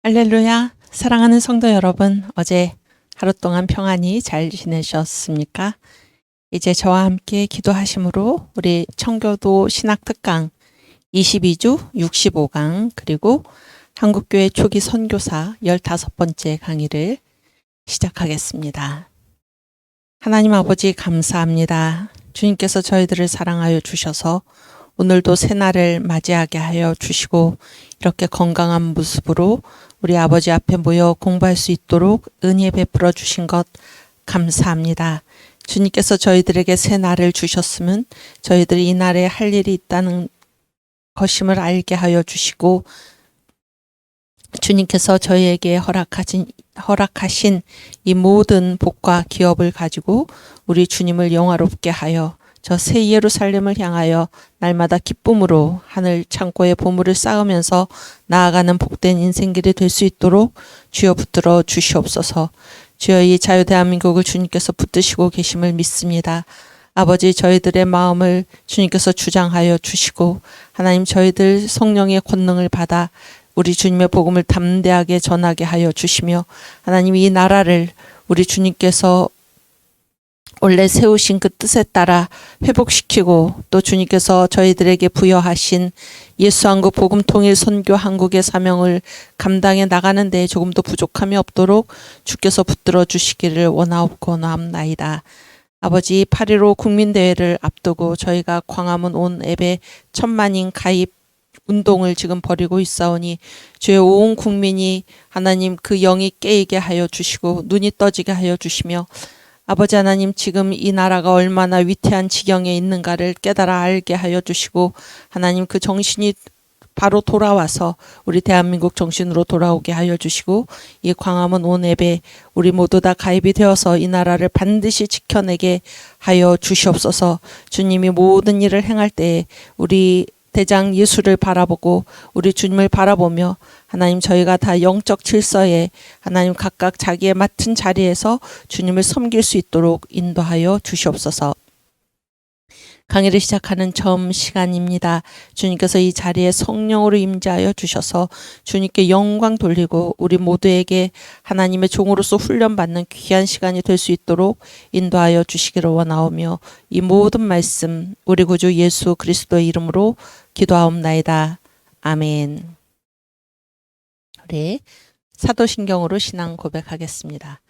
할렐루야! 사랑하는 성도 여러분, 어제 하루 동안 평안히 잘 지내셨습니까? 이제 저와 함께 기도하심으로 우리 청교도 신학특강 22주 65강 그리고 한국교회 초기 선교사 15번째 강의를 시작하겠습니다. 하나님 아버지 감사합니다. 주님께서 저희들을 사랑하여 주셔서 오늘도 새날을 맞이하게 하여 주시고 이렇게 건강한 모습으로 우리 아버지 앞에 모여 공부할 수 있도록 은혜 베풀어 주신 것 감사합니다. 주님께서 저희들에게 새 날을 주셨으면 저희들이 이 날에 할 일이 있다는 것임을 알게 하여 주시고 주님께서 저희에게 허락하신 이 모든 복과 기업을 가지고 우리 주님을 영화롭게 하여 저 새 예루살렘을 향하여 날마다 기쁨으로 하늘 창고에 보물을 쌓으면서 나아가는 복된 인생길이 될 수 있도록 주여 붙들어 주시옵소서. 주여 이 자유대한민국을 주님께서 붙드시고 계심을 믿습니다. 아버지 저희들의 마음을 주님께서 주장하여 주시고 하나님 저희들 성령의 권능을 받아 우리 주님의 복음을 담대하게 전하게 하여 주시며 하나님 이 나라를 우리 주님께서 원래 세우신 그 뜻에 따라 회복시키고 또 주님께서 저희들에게 부여하신 예수한국 복음 통일 선교 한국의 사명을 감당해 나가는 데 조금도 부족함이 없도록 주께서 붙들어 주시기를 원하옵나이다. 아버지 8.15 국민대회를 앞두고 저희가 광화문 온 앱에 1,000만인 가입 운동을 지금 벌이고 있사오니 주의 온 국민이 하나님 그 영이 깨이게 하여 주시고 눈이 떠지게 하여 주시며 아버지 하나님 지금 이 나라가 얼마나 위태한 지경에 있는가를 깨달아 알게 하여 주시고 하나님 그 정신이 바로 돌아와서 우리 대한민국 정신으로 돌아오게 하여 주시고 이 광화문 온 앱에 우리 모두 다 가입이 되어서 이 나라를 반드시 지켜내게 하여 주시옵소서. 주님이 모든 일을 행할 때에 우리 대장 예수를 바라보고 우리 주님을 바라보며 하나님 저희가 다 영적 질서에 하나님 각각 자기의 맡은 자리에서 주님을 섬길 수 있도록 인도하여 주시옵소서. 강의를 시작하는 처음 시간입니다. 주님께서 이 자리에 성령으로 임재하여 주셔서 주님께 영광 돌리고 우리 모두에게 하나님의 종으로서 훈련받는 귀한 시간이 될 수 있도록 인도하여 주시기를 원하오며 이 모든 말씀 우리 구주 예수 그리스도의 이름으로 기도하옵나이다. 아멘. 우리 사도신경으로 신앙 고백하겠습니다.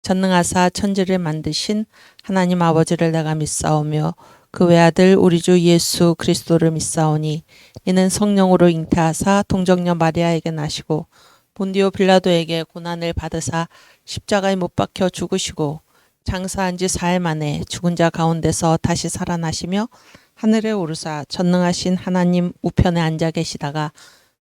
전능하사 천지를 만드신 하나님 아버지를 내가 믿사오며 그 외아들 우리 주 예수 그리스도를 믿사오니 이는 성령으로 잉태하사 동정녀 마리아에게 나시고 본디오 빌라도에게 고난을 받으사 십자가에 못 박혀 죽으시고 장사한 지 사흘 만에 죽은 자 가운데서 다시 살아나시며 하늘에 오르사 전능하신 하나님 우편에 앉아 계시다가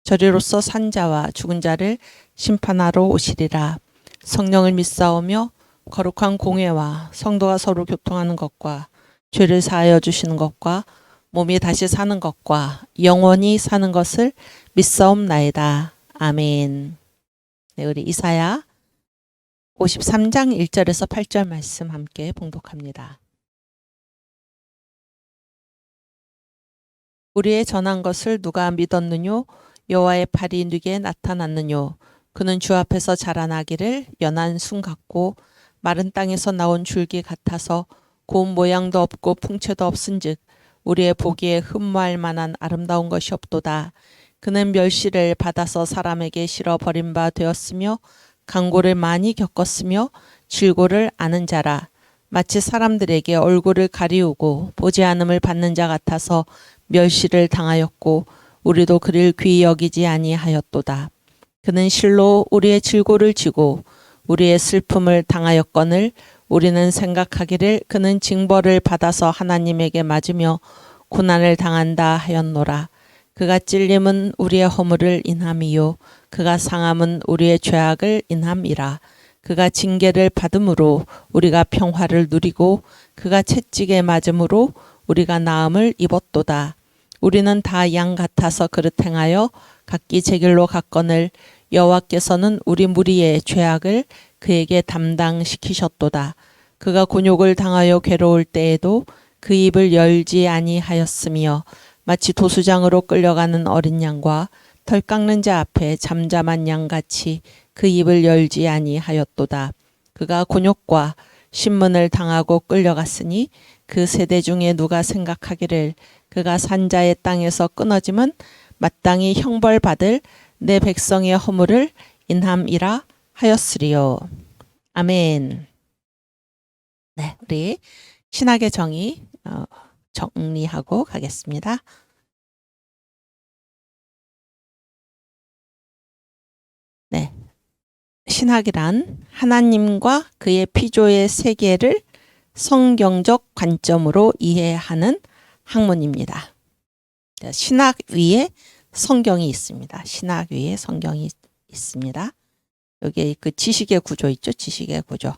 저리로서 산 자와 죽은 자를 심판하러 오시리라. 성령을 믿사오며 거룩한 공회와 성도가 서로 교통하는 것과 죄를 사하여 주시는 것과 몸이 다시 사는 것과 영원히 사는 것을 믿사옵나이다. 아멘. 네, 우리 이사야 53장 1절에서 8절 말씀 함께 봉독합니다. 우리의 전한 것을 누가 믿었느뇨? 여호와의 팔이 누구에게 나타났느뇨? 그는 주 앞에서 자라나기를 연한 순 같고 마른 땅에서 나온 줄기 같아서 고운 모양도 없고 풍채도 없은즉 우리의 보기에 흠모할 만한 아름다운 것이 없도다. 그는 멸시를 받아서 사람에게 실어 버린 바 되었으며 강고를 많이 겪었으며 질고를 아는 자라. 마치 사람들에게 얼굴을 가리우고 보지 않음을 받는 자 같아서 멸시를 당하였고 우리도 그를 귀히 여기지 아니하였도다. 그는 실로 우리의 질고를 지고 우리의 슬픔을 당하였거늘 우리는 생각하기를 그는 징벌을 받아서 하나님에게 맞으며 고난을 당한다 하였노라. 그가 찔림은 우리의 허물을 인함이요 그가 상함은 우리의 죄악을 인함이라. 그가 징계를 받음으로 우리가 평화를 누리고 그가 채찍에 맞음으로 우리가 나음을 입었도다. 우리는 다 양 같아서 그릇 행하여 각기 제 길로 갔거늘 여호와께서는 우리 무리의 죄악을 그에게 담당시키셨도다. 그가 곤욕을 당하여 괴로울 때에도 그 입을 열지 아니하였으며 마치 도수장으로 끌려가는 어린 양과 덜 깎는 자 앞에 잠잠한 양같이 그 입을 열지 아니하였도다. 그가 곤욕과 신문을 당하고 끌려갔으니 그 세대 중에 누가 생각하기를 그가 산자의 땅에서 끊어짐은 마땅히 형벌받을 내 백성의 허물을 인함이라 하였으리요. 아멘. 네, 우리 신학의 정의 정리하고 가겠습니다. 네, 신학이란 하나님과 그의 피조의 세계를 성경적 관점으로 이해하는 학문입니다. 신학 위에 성경이 있습니다. 신학 위에 성경이 있습니다. 여기 그 지식의 구조 있죠? 지식의 구조.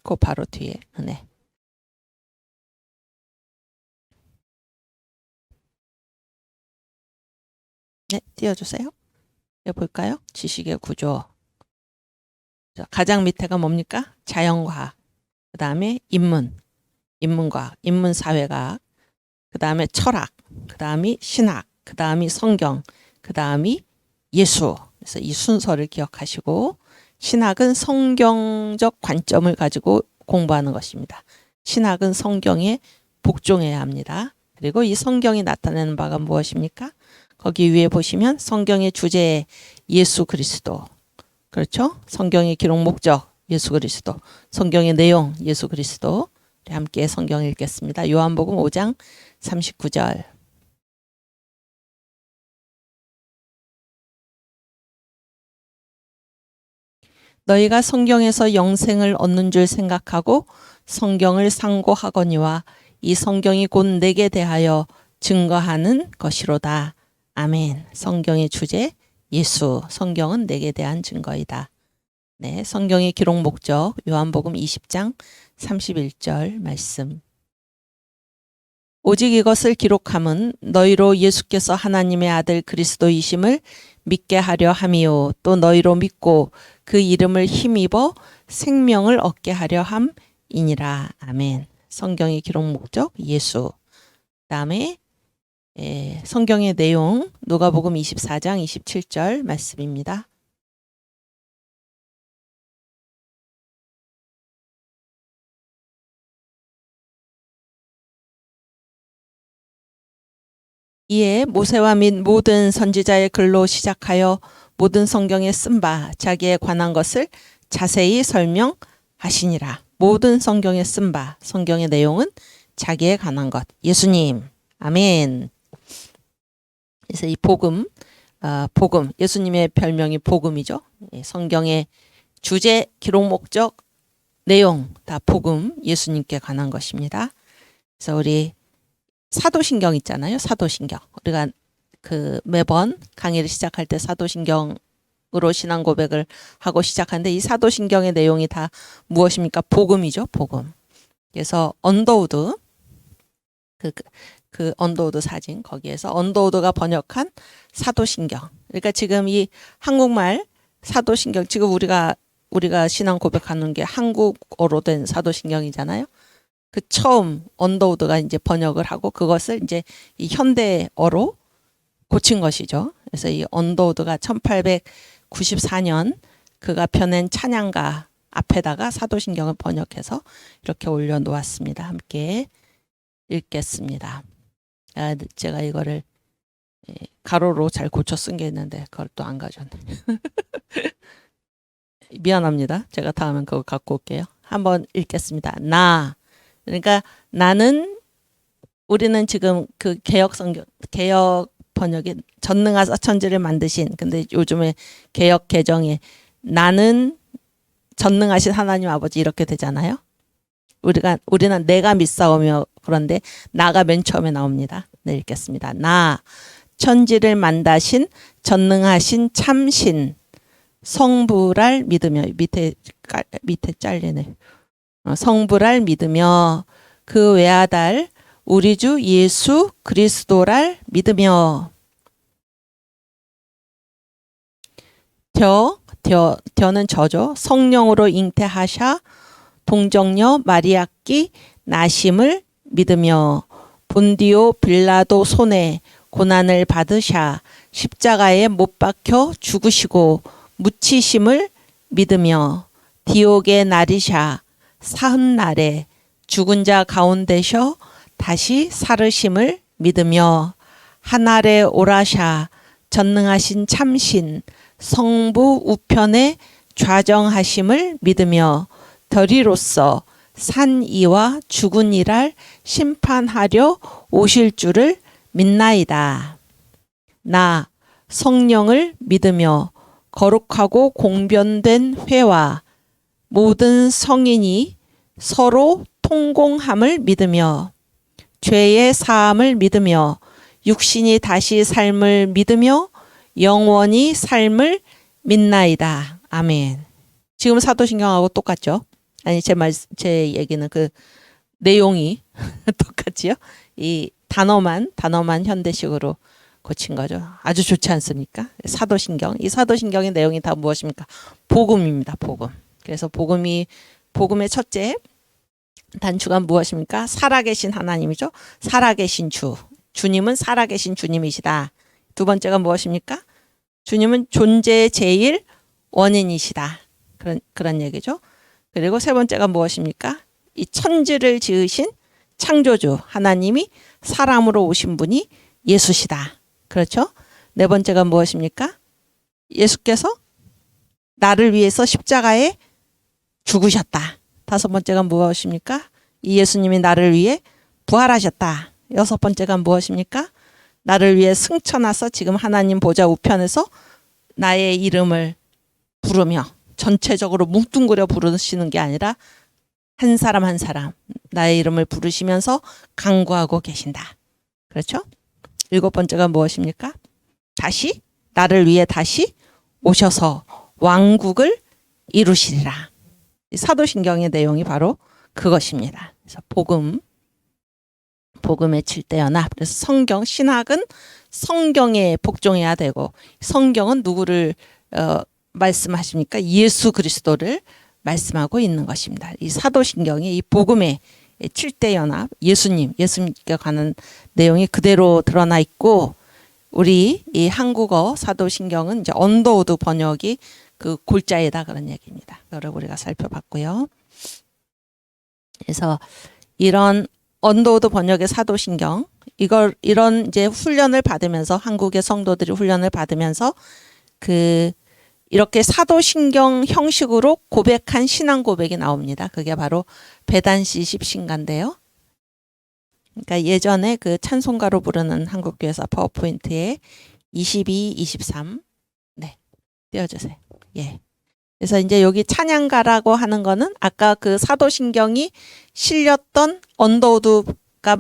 그 바로 뒤에. 네. 네, 띄워주세요. 여기 볼까요? 지식의 구조. 가장 밑에가 뭡니까? 자연과학. 그 다음에 인문과학, 인문사회과학. 그 다음에 철학. 그 다음이 신학. 그 다음이 성경. 그 다음이 예수. 그래서 이 순서를 기억하시고 신학은 성경적 관점을 가지고 공부하는 것입니다. 신학은 성경에 복종해야 합니다. 그리고 이 성경이 나타내는 바가 무엇입니까? 거기 위에 보시면 성경의 주제 예수 그리스도. 그렇죠? 성경의 기록 목적 예수 그리스도. 성경의 내용 예수 그리스도. 함께 성경 읽겠습니다. 요한복음 5장 39절. 너희가 성경에서 영생을 얻는 줄 생각하고 성경을 상고하거니와 이 성경이 곧 내게 대하여 증거하는 것이로다. 아멘. 성경의 주제 예수. 성경은 내게 대한 증거이다. 네, 성경의 기록 목적 요한복음 20장 31절 말씀. 오직 이것을 기록함은 너희로 예수께서 하나님의 아들 그리스도이심을 믿게 하려 함이요 또 너희로 믿고 그 이름을 힘입어 생명을 얻게 하려 함이니라. 아멘. 성경의 기록 목적 예수. 그다음에 성경의 내용 누가복음 24장 27절 말씀입니다. 이에 모세와 및 모든 선지자의 글로 시작하여 모든 성경에 쓴 바 자기에 관한 것을 자세히 설명하시니라. 모든 성경에 쓴 바 성경의 내용은 자기에 관한 것 예수님. 아멘. 그래서 이 복음 예수님의 별명이 복음이죠. 성경의 주제 기록 목적 내용 다 복음 예수님께 관한 것입니다. 그래서 우리 사도신경 있잖아요. 사도신경. 우리가 그 매번 강의를 시작할 때 사도신경으로 신앙 고백을 하고 시작하는데 이 사도신경의 내용이 다 무엇입니까? 복음이죠. 복음. 그래서 언더우드 그 언더우드 사진 거기에서 언더우드가 번역한 사도신경. 그러니까 지금 이 한국말 사도신경 지금 우리가 신앙 고백하는 게 한국어로 된 사도신경이잖아요. 그 처음 언더우드가 이제 번역을 하고 그것을 이제 이 현대어로 고친 것이죠. 그래서 이 언더우드가 1894년 그가 펴낸 찬양가 앞에다가 사도신경을 번역해서 이렇게 올려놓았습니다. 함께 읽겠습니다. 제가 이거를 가로로 잘 고쳐 쓴 게 있는데 그걸 또 안 가져왔네. 미안합니다. 제가 다음엔 그거 갖고 올게요. 한번 읽겠습니다. 그러니까 우리는 지금 그 개혁 번역에 전능하사 천지를 만드신 근데 요즘에 개혁 개정에 나는 전능하신 하나님 아버지 이렇게 되잖아요. 우리는 내가 믿사오며 그런데 나가 맨 처음에 나옵니다. 네, 읽겠습니다. 나 천지를 만다신 전능하신 참신 성부랄 믿으며 밑에 잘리네. 성부랄 믿으며 그 외아달 우리 주 예수 그리스도랄 믿으며 는 저죠. 성령으로 잉태하샤 동정녀 마리아끼 나심을 믿으며 본디오 빌라도 손에 고난을 받으샤 십자가에 못 박혀 죽으시고 묻히심을 믿으며 디옥의 날이샤 사흔날에 죽은 자 가운데셔 다시 살으심을 믿으며 하늘에 오라샤 전능하신 참신 성부 우편에 좌정하심을 믿으며 덜이로서 산 이와 죽은 이를 심판하려 오실 줄을 믿나이다. 나 성령을 믿으며 거룩하고 공변된 회와 모든 성인이 서로 통공함을 믿으며 죄의 사함을 믿으며 육신이 다시 삶을 믿으며 영원히 삶을 믿나이다. 아멘. 지금 사도신경하고 똑같죠? 아니 제 얘기는 그 내용이 똑같지요? 이 단어만 현대식으로 고친 거죠. 아주 좋지 않습니까? 사도신경. 이 사도신경의 내용이 다 무엇입니까? 복음입니다. 복음. 그래서 복음의 첫째 단추가 무엇입니까? 살아계신 하나님이죠. 살아계신 주. 주님은 살아계신 주님이시다. 두 번째가 무엇입니까? 주님은 존재의 제일 원인이시다. 그런 얘기죠. 그리고 세 번째가 무엇입니까? 이 천지를 지으신 창조주 하나님이 사람으로 오신 분이 예수시다. 그렇죠? 네 번째가 무엇입니까? 예수께서 나를 위해서 십자가에 죽으셨다. 다섯 번째가 무엇입니까? 이 예수님이 나를 위해 부활하셨다. 여섯 번째가 무엇입니까? 나를 위해 승천하서 지금 하나님 보좌 우편에서 나의 이름을 부르며 전체적으로 뭉뚱그려 부르시는 게 아니라 한 사람 한 사람 나의 이름을 부르시면서 간구하고 계신다. 그렇죠? 일곱 번째가 무엇입니까? 다시 나를 위해 다시 오셔서 왕국을 이루시리라. 사도신경의 내용이 바로 그것입니다. 그래서 복음의 7대 연합. 그래서 성경, 신학은 성경에 복종해야 되고 성경은 누구를 말씀하십니까? 예수 그리스도를 말씀하고 있는 것입니다. 이 사도신경이 이 복음의 7대 연합, 예수님께 관한 내용이 그대로 드러나 있고 우리 이 한국어 사도신경은 이제 언더우드 번역이 그 골자에다 그런 얘기입니다. 여러 우리가 살펴봤고요. 그래서 이런 언더우드 번역의 사도신경 이런 이제 훈련을 받으면서 한국의 성도들이 훈련을 받으면서 이렇게 사도신경 형식으로 고백한 신앙 고백이 나옵니다. 그게 바로 배단시 십신가인데요. 그러니까 예전에 그 찬송가로 부르는 한국교회사 파워포인트에 22, 23 네, 띄워주세요. 예. 그래서 이제 여기 찬양가라고 하는 거는 아까 그 사도신경이 실렸던 언더우드가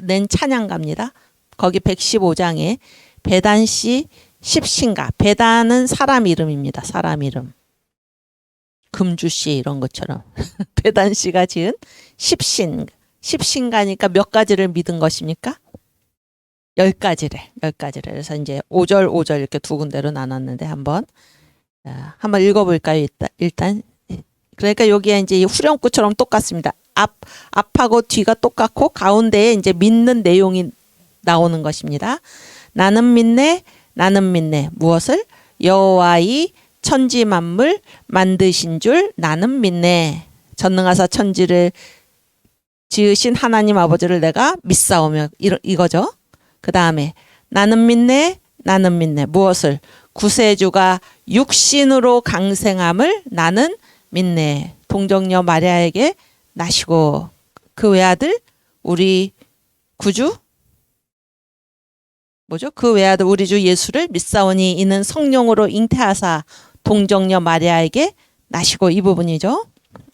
낸 찬양가입니다. 거기 115장에 배단시 십신가. 배단은 사람 이름입니다. 사람 이름. 금주씨 이런 것처럼. 배단씨가 지은 십신가니까 몇 가지를 믿은 것입니까? 10가지래. 10가지래. 그래서 이제 5절 이렇게 두 군데로 나눴는데 한번 읽어볼까요? 일단. 그러니까 여기에 이제 후렴구처럼 똑같습니다. 앞하고 뒤가 똑같고 가운데에 이제 믿는 내용이 나오는 것입니다. 나는 믿네. 무엇을? 여호와의 천지 만물 만드신 줄 나는 믿네. 전능하사 천지를 지으신 하나님 아버지를 내가 믿사오며 이거죠. 그 다음에 나는 믿네. 무엇을? 구세주가 육신으로 강생함을 나는 믿네. 동정녀 마리아에게 나시고 그 외아들 우리 구주 그 외아들 우리 주 예수를 믿사오니 이는 성령으로 잉태하사 동정녀 마리아에게 나시고 이 부분이죠.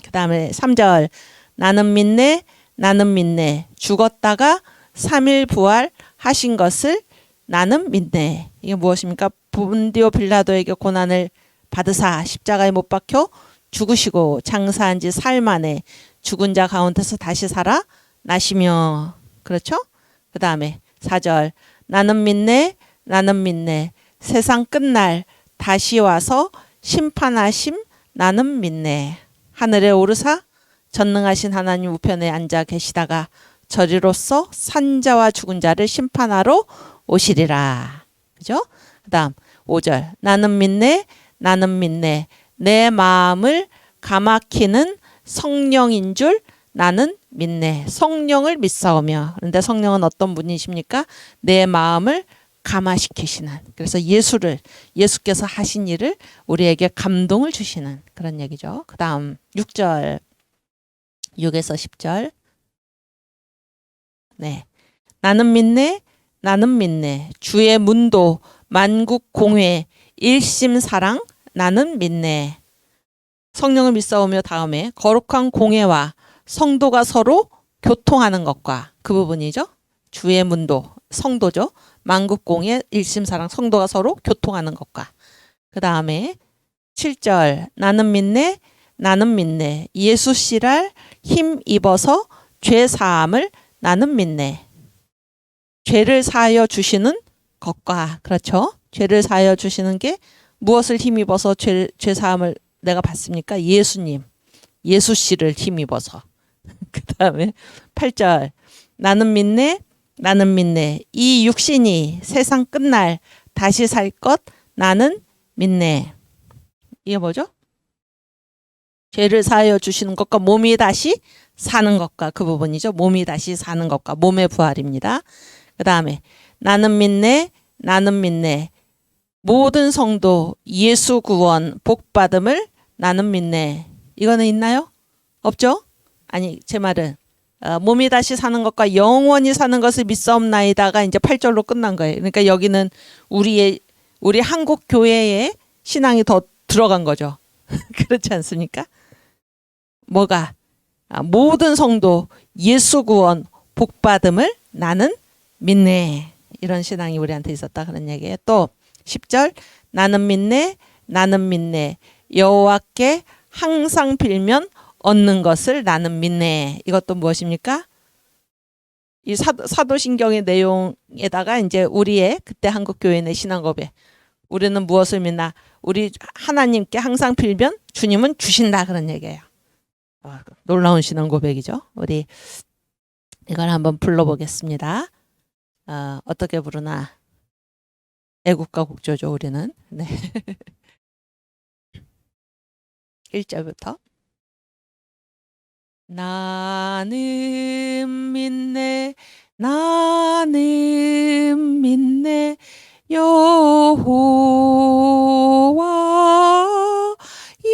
그 다음에 3절 나는 믿네. 죽었다가 3일 부활하신 것을 나는 믿네. 이게 무엇입니까? 본디오 빌라도에게 고난을 받으사 십자가에 못 박혀 죽으시고 장사한 지 사흘 만에 죽은 자 가운데서 다시 살아 나시며. 그렇죠? 그 다음에 4절 나는 믿네. 세상 끝날 다시 와서 심판하심 나는 믿네. 하늘에 오르사 전능하신 하나님 우편에 앉아 계시다가 저리로서 산자와 죽은 자를 심판하러 오시리라. 그죠? 그 다음 5절. 나는 믿네, 나는 믿네. 내 마음을 가마키는 성령인 줄 나는 믿네. 성령을 믿사오며. 그런데 성령은 어떤 분이십니까? 내 마음을 감화시키시는. 그래서 예수께서 하신 일을 우리에게 감동을 주시는 그런 얘기죠. 그 다음 6절. 6에서 10절. 네. 나는 믿네, 나는 믿네. 주의 문도 만국 공회 일심사랑 나는 믿네. 성령을 믿사오며 다음에 거룩한 공회와 성도가 서로 교통하는 것과 그 부분이죠. 주의 문도 성도죠. 만국 공회 일심사랑 성도가 서로 교통하는 것과 그 다음에 7절. 나는 믿네, 나는 믿네. 예수 씨랄 힘 입어서 죄 사함을 나는 믿네. 죄를 사하여 주시는 것과 그렇죠. 죄를 사하여 주시는 게 무엇을 힘입어서 죄 사함을 내가 받습니까? 예수님. 예수 씨를 힘입어서. 그 다음에 8절. 나는 믿네, 나는 믿네. 이 육신이 세상 끝날 다시 살 것 나는 믿네. 이게 뭐죠? 죄를 사하여 주시는 것과 몸이 다시 사는 것과 그 부분이죠. 몸이 다시 사는 것과 몸의 부활입니다. 그 다음에 나는 믿네, 나는 믿네. 모든 성도 예수 구원 복 받음을 나는 믿네. 이거는 있나요? 없죠? 아니 제 말은 몸이 다시 사는 것과 영원히 사는 것을 믿사옵나이다가 이제 8절로 끝난 거예요. 그러니까 여기는 우리 한국 교회의 신앙이 더 들어간 거죠. 그렇지 않습니까? 뭐가? 모든 성도 예수 구원 복 받음을 나는 믿네. 이런 신앙이 우리한테 있었다 그런 얘기예요. 또 10절. 나는 믿네, 나는 믿네. 여호와께 항상 빌면 얻는 것을 나는 믿네. 이것도 무엇입니까? 이 사도신경의 내용에다가 이제 우리의 그때 한국교회의 신앙 고백. 우리는 무엇을 믿나? 우리 하나님께 항상 빌면 주님은 주신다 그런 얘기예요. 놀라운 신앙 고백이죠. 우리 이걸 한번 불러보겠습니다. 어떻게 부르나? 애국가 국조죠 우리는. 네. 1절부터. 나는 믿네, 나는 믿네. 여호와 이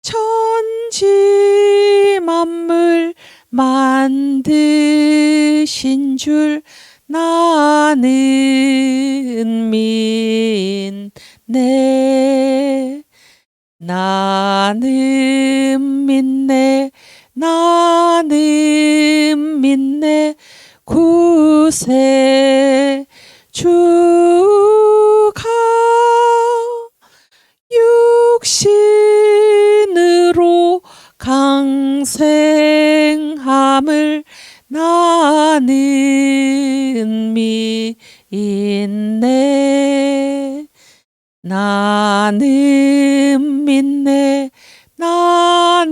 천지 만물 만드신 줄 나는 믿네. 나는 믿네, 나는 믿네. 구세 주가 육신으로 강생함을 나는 믿네. 나는 믿네, 나는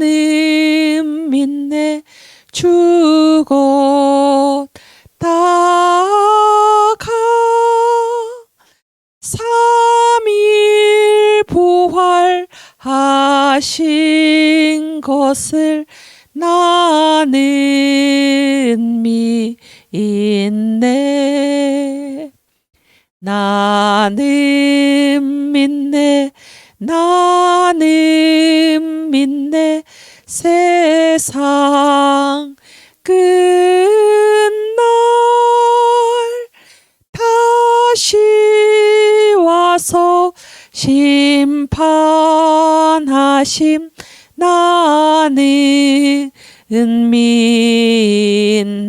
믿네. 죽었다가 삼일 부활하신 것을 나는 믿네. 나는 믿네, 나는 믿네. 세상 끝날 다시 와서 심판하심 나는 믿네.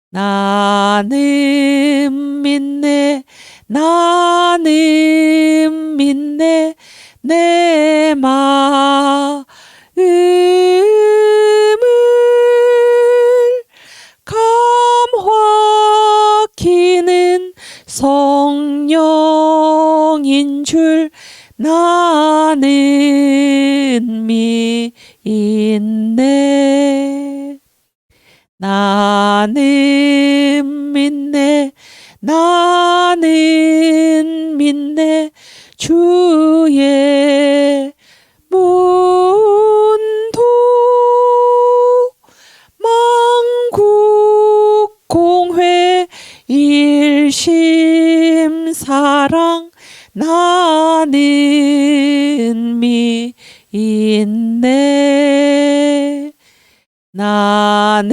나는 믿네, 나는 믿네. 내 마음을 감화키는 성령인 줄 나는 믿네. 나는 믿네 나는 믿네 주의 문도 만국 공회 일심 사랑 나는 믿네 나는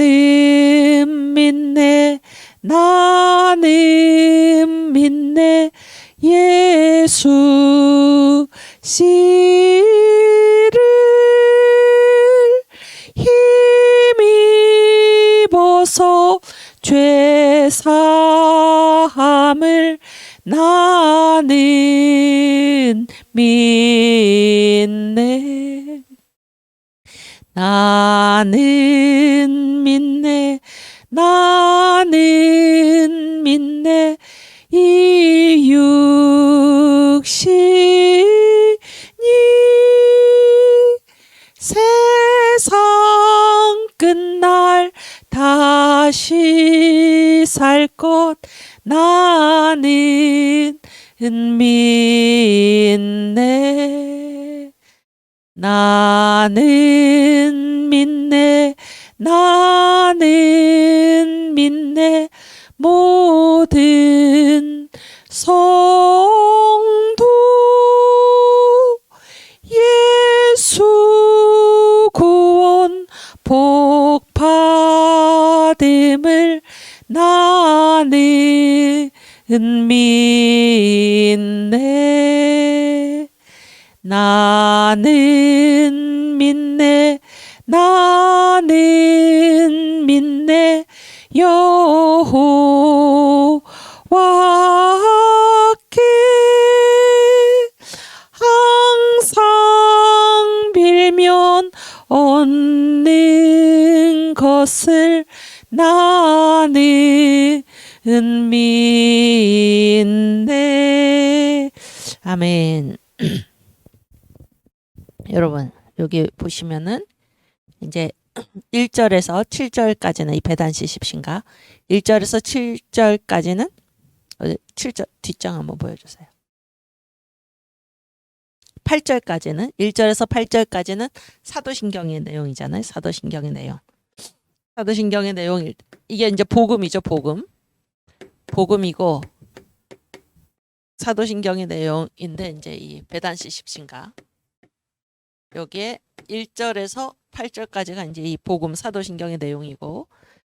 믿네 나는 믿네 예수 씨를 힘입어서 죄 사함을 나는 믿네 나는 믿네 나는 믿네 이 육신이 세상 끝날 다시 살 것 나는 믿네 나는 믿네 나는 믿네 모든 성도 예수 구원 복 받음을 나는 믿네 나는 믿네 나는 믿네 여호와께 항상 빌면 얻는 것을 나는 믿네 아멘. 여러분 여기 보시면은 이제 1절에서 7절까지는 이 배단시 십신가 1절에서 7절까지는 7절 뒷장 한번 보여주세요. 8절까지는 1절에서 8절까지는 사도신경의 내용이잖아요. 사도신경의 내용. 사도신경의 내용 이게 이제 복음이죠. 복음이고 사도신경의 내용인데 이제 이 배단시 십신가 여기에 1절에서 8절까지가 이제 이 복음 사도신경의 내용이고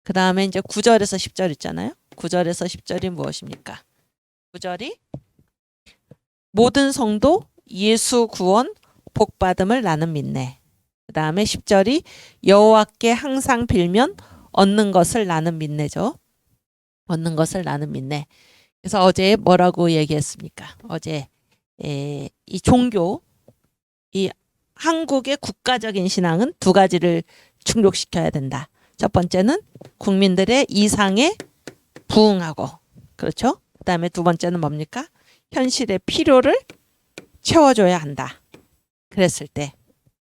그 다음에 이제 9절에서 10절 있잖아요. 9절에서 10절이 무엇입니까? 9절이 모든 성도 예수 구원 복받음을 나는 믿네. 그 다음에 10절이 여호와께 항상 빌면 얻는 것을 나는 믿네죠. 얻는 것을 나는 믿네. 그래서 어제 뭐라고 얘기했습니까? 어제 이 종교 이 한국의 국가적인 신앙은 두 가지를 충족시켜야 된다. 첫 번째는 국민들의 이상에 부응하고 그렇죠? 그 다음에 두 번째는 뭡니까? 현실의 필요를 채워줘야 한다. 그랬을 때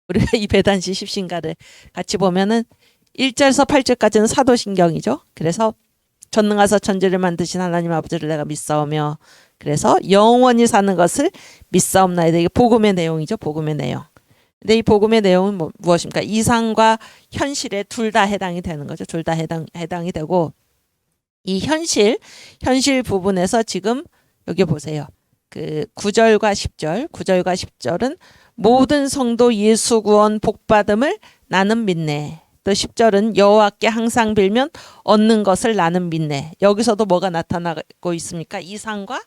우리가 이 배단시 십신가를 같이 보면은 1절에서 8절까지는 사도신경이죠. 그래서 전능하사 천지를 만드신 하나님 아버지를 내가 믿사오며 그래서 영원히 사는 것을 믿사옵나이다. 이게 복음의 내용이죠. 복음의 내용. 근데 이 복음의 내용은 무엇입니까? 이상과 현실에 둘 다 해당이 되는 거죠. 둘 다 해당이 되고 이 현실 부분에서 지금 여기 보세요. 그 9절과 10절은 모든 성도 예수 구원 복받음을 나는 믿네. 또 10절은 여호와께 항상 빌면 얻는 것을 나는 믿네. 여기서도 뭐가 나타나고 있습니까? 이상과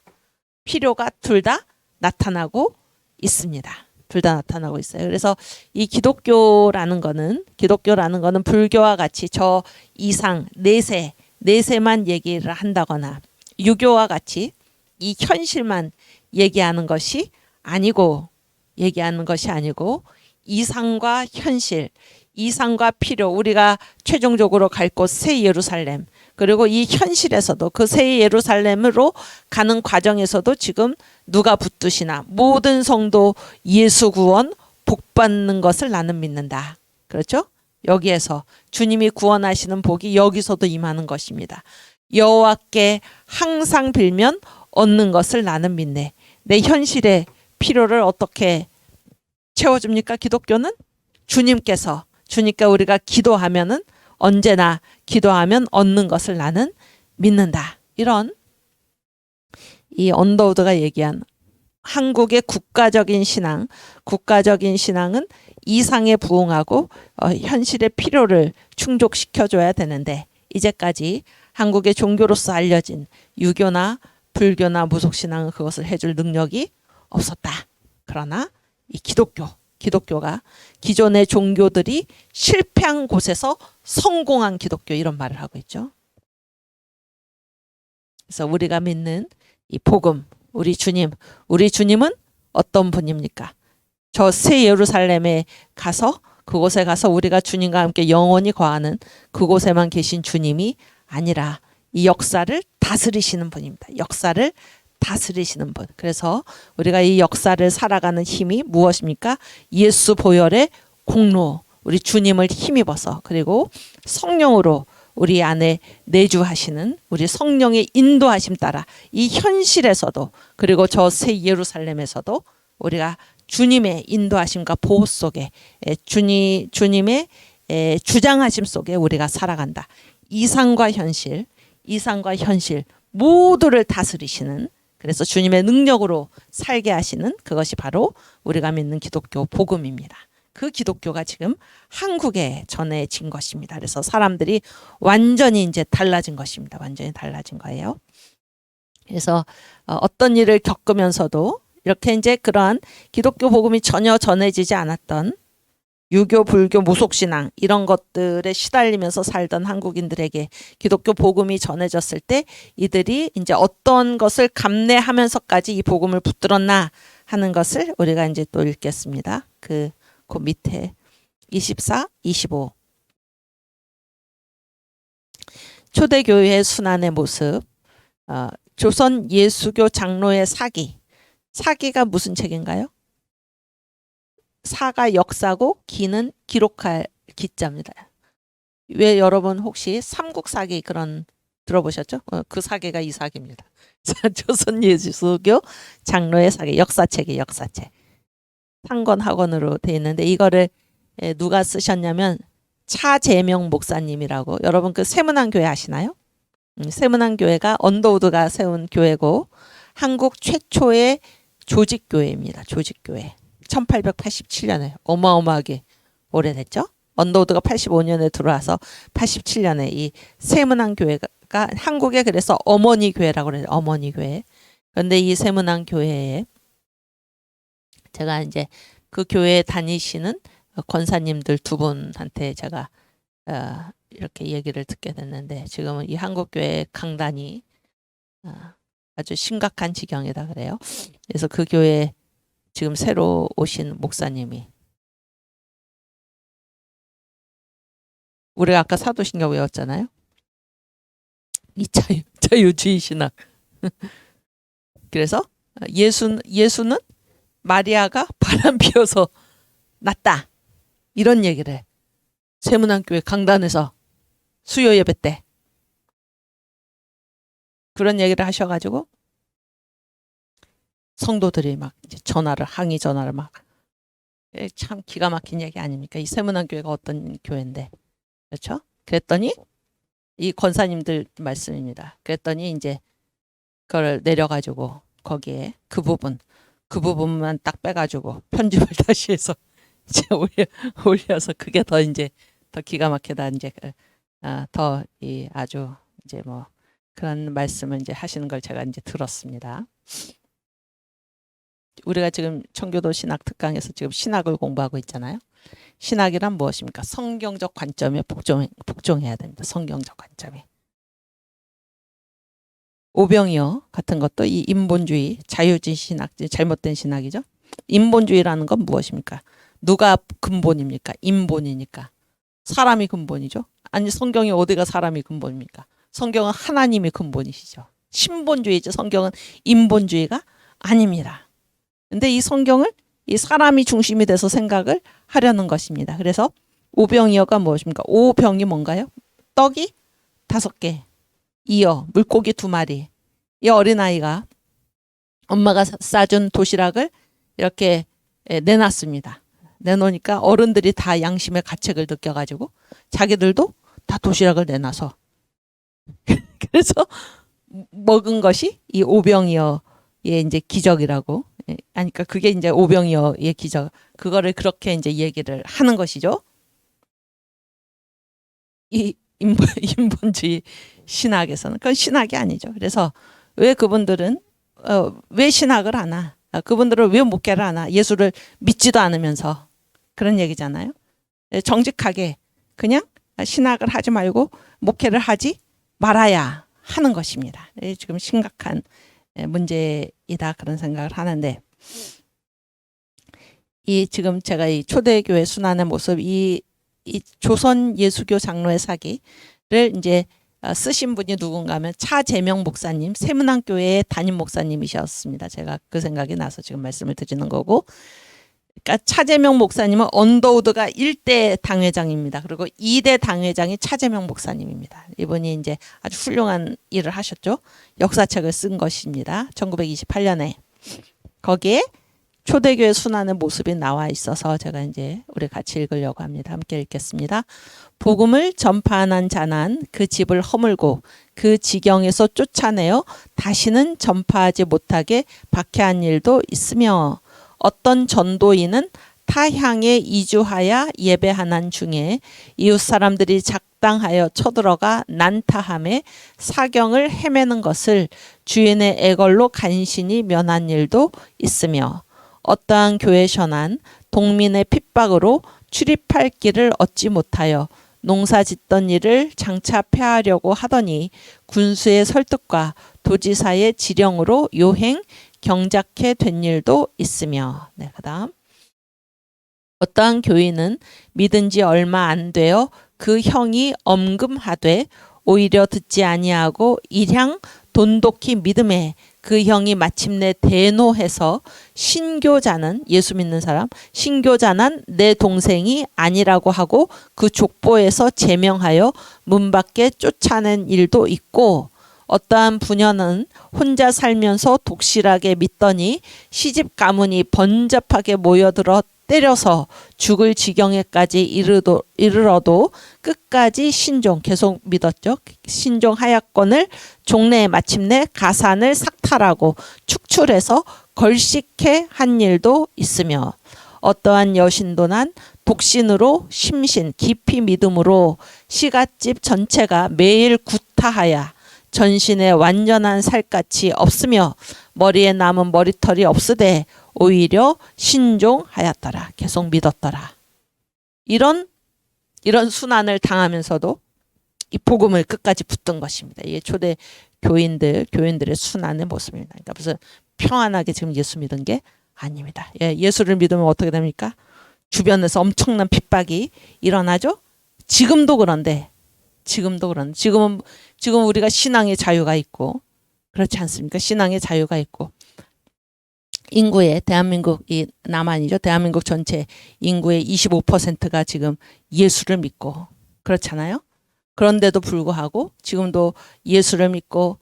필요가 둘 다 나타나고 있습니다. 둘 다 나타나고 있어요. 그래서 이 기독교라는 거는 불교와 같이 저 이상 내세만 얘기를 한다거나 유교와 같이 이 현실만 얘기하는 것이 아니고 이상과 현실, 이상과 필요, 우리가 최종적으로 갈 곳 새 예루살렘, 그리고 이 현실에서도 그 새 예루살렘으로 가는 과정에서도 지금 누가 붙드시나 모든 성도 예수 구원 복받는 것을 나는 믿는다. 그렇죠? 여기에서 주님이 구원하시는 복이 여기서도 임하는 것입니다. 여호와께 항상 빌면 얻는 것을 나는 믿네. 내 현실의 필요를 어떻게 채워줍니까? 기독교는 주님께 우리가 기도하면은 언제나 기도하면 얻는 것을 나는 믿는다. 이런 이 언더우드가 얘기한 한국의 국가적인 신앙은 이상에 부응하고 현실의 필요를 충족시켜줘야 되는데 이제까지 한국의 종교로서 알려진 유교나 불교나 무속신앙은 그것을 해줄 능력이 없었다. 그러나 이 기독교가 기존의 종교들이 실패한 곳에서 성공한 기독교 이런 말을 하고 있죠. 그래서 우리가 믿는 이 복음, 우리 주님은 어떤 분입니까? 저 새 예루살렘에 가서 그곳에 가서 우리가 주님과 함께 영원히 거하는 그곳에만 계신 주님이 아니라 이 역사를 다스리시는 분입니다. 역사를 다스리시는 분. 그래서 우리가 이 역사를 살아가는 힘이 무엇입니까? 예수 보혈의 공로, 우리 주님을 힘입어서 그리고 성령으로 우리 안에 내주하시는 우리 성령의 인도하심 따라 이 현실에서도 그리고 저 새 예루살렘에서도 우리가 주님의 인도하심과 보호 속에 주님의 주장하심 속에 우리가 살아간다. 이상과 현실 모두를 다스리시는 그래서 주님의 능력으로 살게 하시는 그것이 바로 우리가 믿는 기독교 복음입니다. 그 기독교가 지금 한국에 전해진 것입니다. 그래서 사람들이 완전히 이제 달라진 것입니다. 완전히 달라진 거예요. 그래서 어떤 일을 겪으면서도 이렇게 이제 그러한 기독교 복음이 전혀 전해지지 않았던 유교, 불교, 무속신앙 이런 것들에 시달리면서 살던 한국인들에게 기독교 복음이 전해졌을 때 이들이 이제 어떤 것을 감내하면서까지 이 복음을 붙들었나 하는 것을 우리가 이제 또 읽겠습니다. 그 밑에 24, 25 초대교회의 순환의 모습 조선 예수교 장로의 사기가 무슨 책인가요? 사가 역사고 기는 기록할 기자입니다. 왜 여러분 혹시 삼국사기 그런 들어보셨죠? 그 사기가 이 사기입니다. 조선 예수교 장로의 사기 역사책이 역사책. 상권학원으로 되어 있는데 이거를 누가 쓰셨냐면 차재명 목사님이라고 여러분 그 세문안교회 아시나요? 세문안교회가 언더우드가 세운 교회고 한국 최초의 조직교회입니다. 조직교회. 1887년에 어마어마하게 오래됐죠. 언더우드가 85년에 들어와서 87년에 이 세문안교회가 한국에 그래서 어머니 교회라고 그래요. 어머니 교회. 그런데 이 세문안교회에 제가 이제 그 교회에 다니시는 권사님들 두 분한테 제가 이렇게 얘기를 듣게 됐는데 지금은 이 한국교회 강단이 아주 심각한 지경이다 그래요. 그래서 그 교회 지금 새로 오신 목사님이 우리가 아까 사도신경 외웠잖아요. 이 자유주의 신학. 그래서 예수는 마리아가 바람 피워서 났다. 이런 얘기를 해. 세문안교회 강단에서 수요 예배 때 그런 얘기를 하셔가지고 성도들이 막 이제 항의 전화를 막 참 기가 막힌 얘기 아닙니까? 이 세문안교회가 어떤 교회인데 그렇죠? 그랬더니 이 권사님들 말씀입니다. 그랬더니 이제 그걸 내려가지고 거기에 그 부분만 딱 빼가지고 편집을 다시 해서 이제 올려서 그게 더 이제 더 기가 막히다 이제 더 이 아주 이제 뭐 그런 말씀을 이제 하시는 걸 제가 이제 들었습니다. 우리가 지금 청교도 신학 특강에서 지금 신학을 공부하고 있잖아요. 신학이란 무엇입니까? 성경적 관점에 복종해야 됩니다. 성경적 관점에. 오병이어 같은 것도 이 인본주의, 자유주의 신학, 잘못된 신학이죠. 인본주의라는 건 무엇입니까? 누가 근본입니까? 인본이니까. 사람이 근본이죠. 아니 성경이 어디가 사람이 근본입니까? 성경은 하나님이 근본이시죠. 신본주의죠. 성경은 인본주의가 아닙니다. 근데 이 성경을 이 사람이 중심이 돼서 생각을 하려는 것입니다. 그래서 오병이어가 무엇입니까? 오병이 뭔가요? 떡이 5개, 이어 물고기 2마리. 이 어린아이가 엄마가 싸준 도시락을 이렇게 내놨습니다. 내놓으니까 어른들이 다 양심의 가책을 느껴가지고 자기들도 다 도시락을 내놔서 그래서 먹은 것이 이 오병이어의 이제 기적이라고. 그러니까 그게 이제 오병이어의 기적. 그거를 그렇게 이제 얘기를 하는 것이죠. 이 인본주의 신학에서는 그건 신학이 아니죠. 그래서 왜 그분들은 왜 신학을 하나? 그분들은 왜 목회를 하나? 예수를 믿지도 않으면서 그런 얘기잖아요. 정직하게 그냥 신학을 하지 말고 목회를 하지 말아야 하는 것입니다. 지금 심각한 문제이다 그런 생각을 하는데 이 지금 제가 이 초대교회 순환의 모습 이 조선 예수교 장로의 사기를 이제 쓰신 분이 누군가 하면 차재명 목사님, 세문안교회의 담임 목사님이셨습니다. 제가 그 생각이 나서 지금 말씀을 드리는 거고, 그러니까 차재명 목사님은 언더우드가 1대 당회장입니다. 그리고 2대 당회장이 차재명 목사님입니다. 이분이 이제 아주 훌륭한 일을 하셨죠. 역사책을 쓴 것입니다. 1928년에 거기에 초대교회 순환의 모습이 나와 있어서 제가 이제 우리 같이 읽으려고 합니다. 함께 읽겠습니다. 복음을 전파하는 자는 그 집을 허물고 그 지경에서 쫓아내어 다시는 전파하지 못하게 박해한 일도 있으며 어떤 전도인은 타향에 이주하여 예배하는 중에 이웃 사람들이 작당하여 쳐들어가 난타함에 사경을 헤매는 것을 주인의 애걸로 간신히 면한 일도 있으며 어떠한 교회 전한 동민의 핍박으로 출입할 길을 얻지 못하여 농사 짓던 일을 장차 폐하려고 하더니 군수의 설득과 도지사의 지령으로 요행 경작해 된 일도 있으며 그다음 어떠한 교인은 믿은 지 얼마 안 되어 그 형이 엄금하되 오히려 듣지 아니하고 일향 돈독히 믿음에 그 형이 마침내 대노해서 신교자는 예수 믿는 사람 신교자는 내 동생이 아니라고 하고 그 족보에서 제명하여 문 밖에 쫓아낸 일도 있고 어떠한 부녀는 혼자 살면서 독실하게 믿더니 시집 가문이 번잡하게 모여들어 때려서 죽을 지경에까지 이르러도 끝까지 신종 계속 믿었죠. 신종하였건을 종래에 마침내 가산을 삭탈하고 축출해서 걸식해 한 일도 있으며 어떠한 여신도난 독신으로 심신 깊이 믿음으로 시갓집 전체가 매일 구타하여 전신에 완전한 살갗이 없으며 머리에 남은 머리털이 없으되 오히려 신종하였더라. 계속 믿었더라. 이런 순환을 당하면서도 이 복음을 끝까지 붙든 것입니다. 이게 초대 교인들의 순환의 모습입니다. 그러니까 무슨 평안하게 지금 예수 믿은 게 아닙니다. 예수를 믿으면 어떻게 됩니까? 주변에서 엄청난 핍박이 일어나죠. 지금도 그런데 지금 우리가 신앙의 자유가 있고 그렇지 않습니까? 신앙의 자유가 있고 인구의 대한민국이 남한이죠. 대한민국 전체 인구의 25%가 지금 예수를 믿고 그렇잖아요. 그런데도 불구하고 지금도 예수를 믿고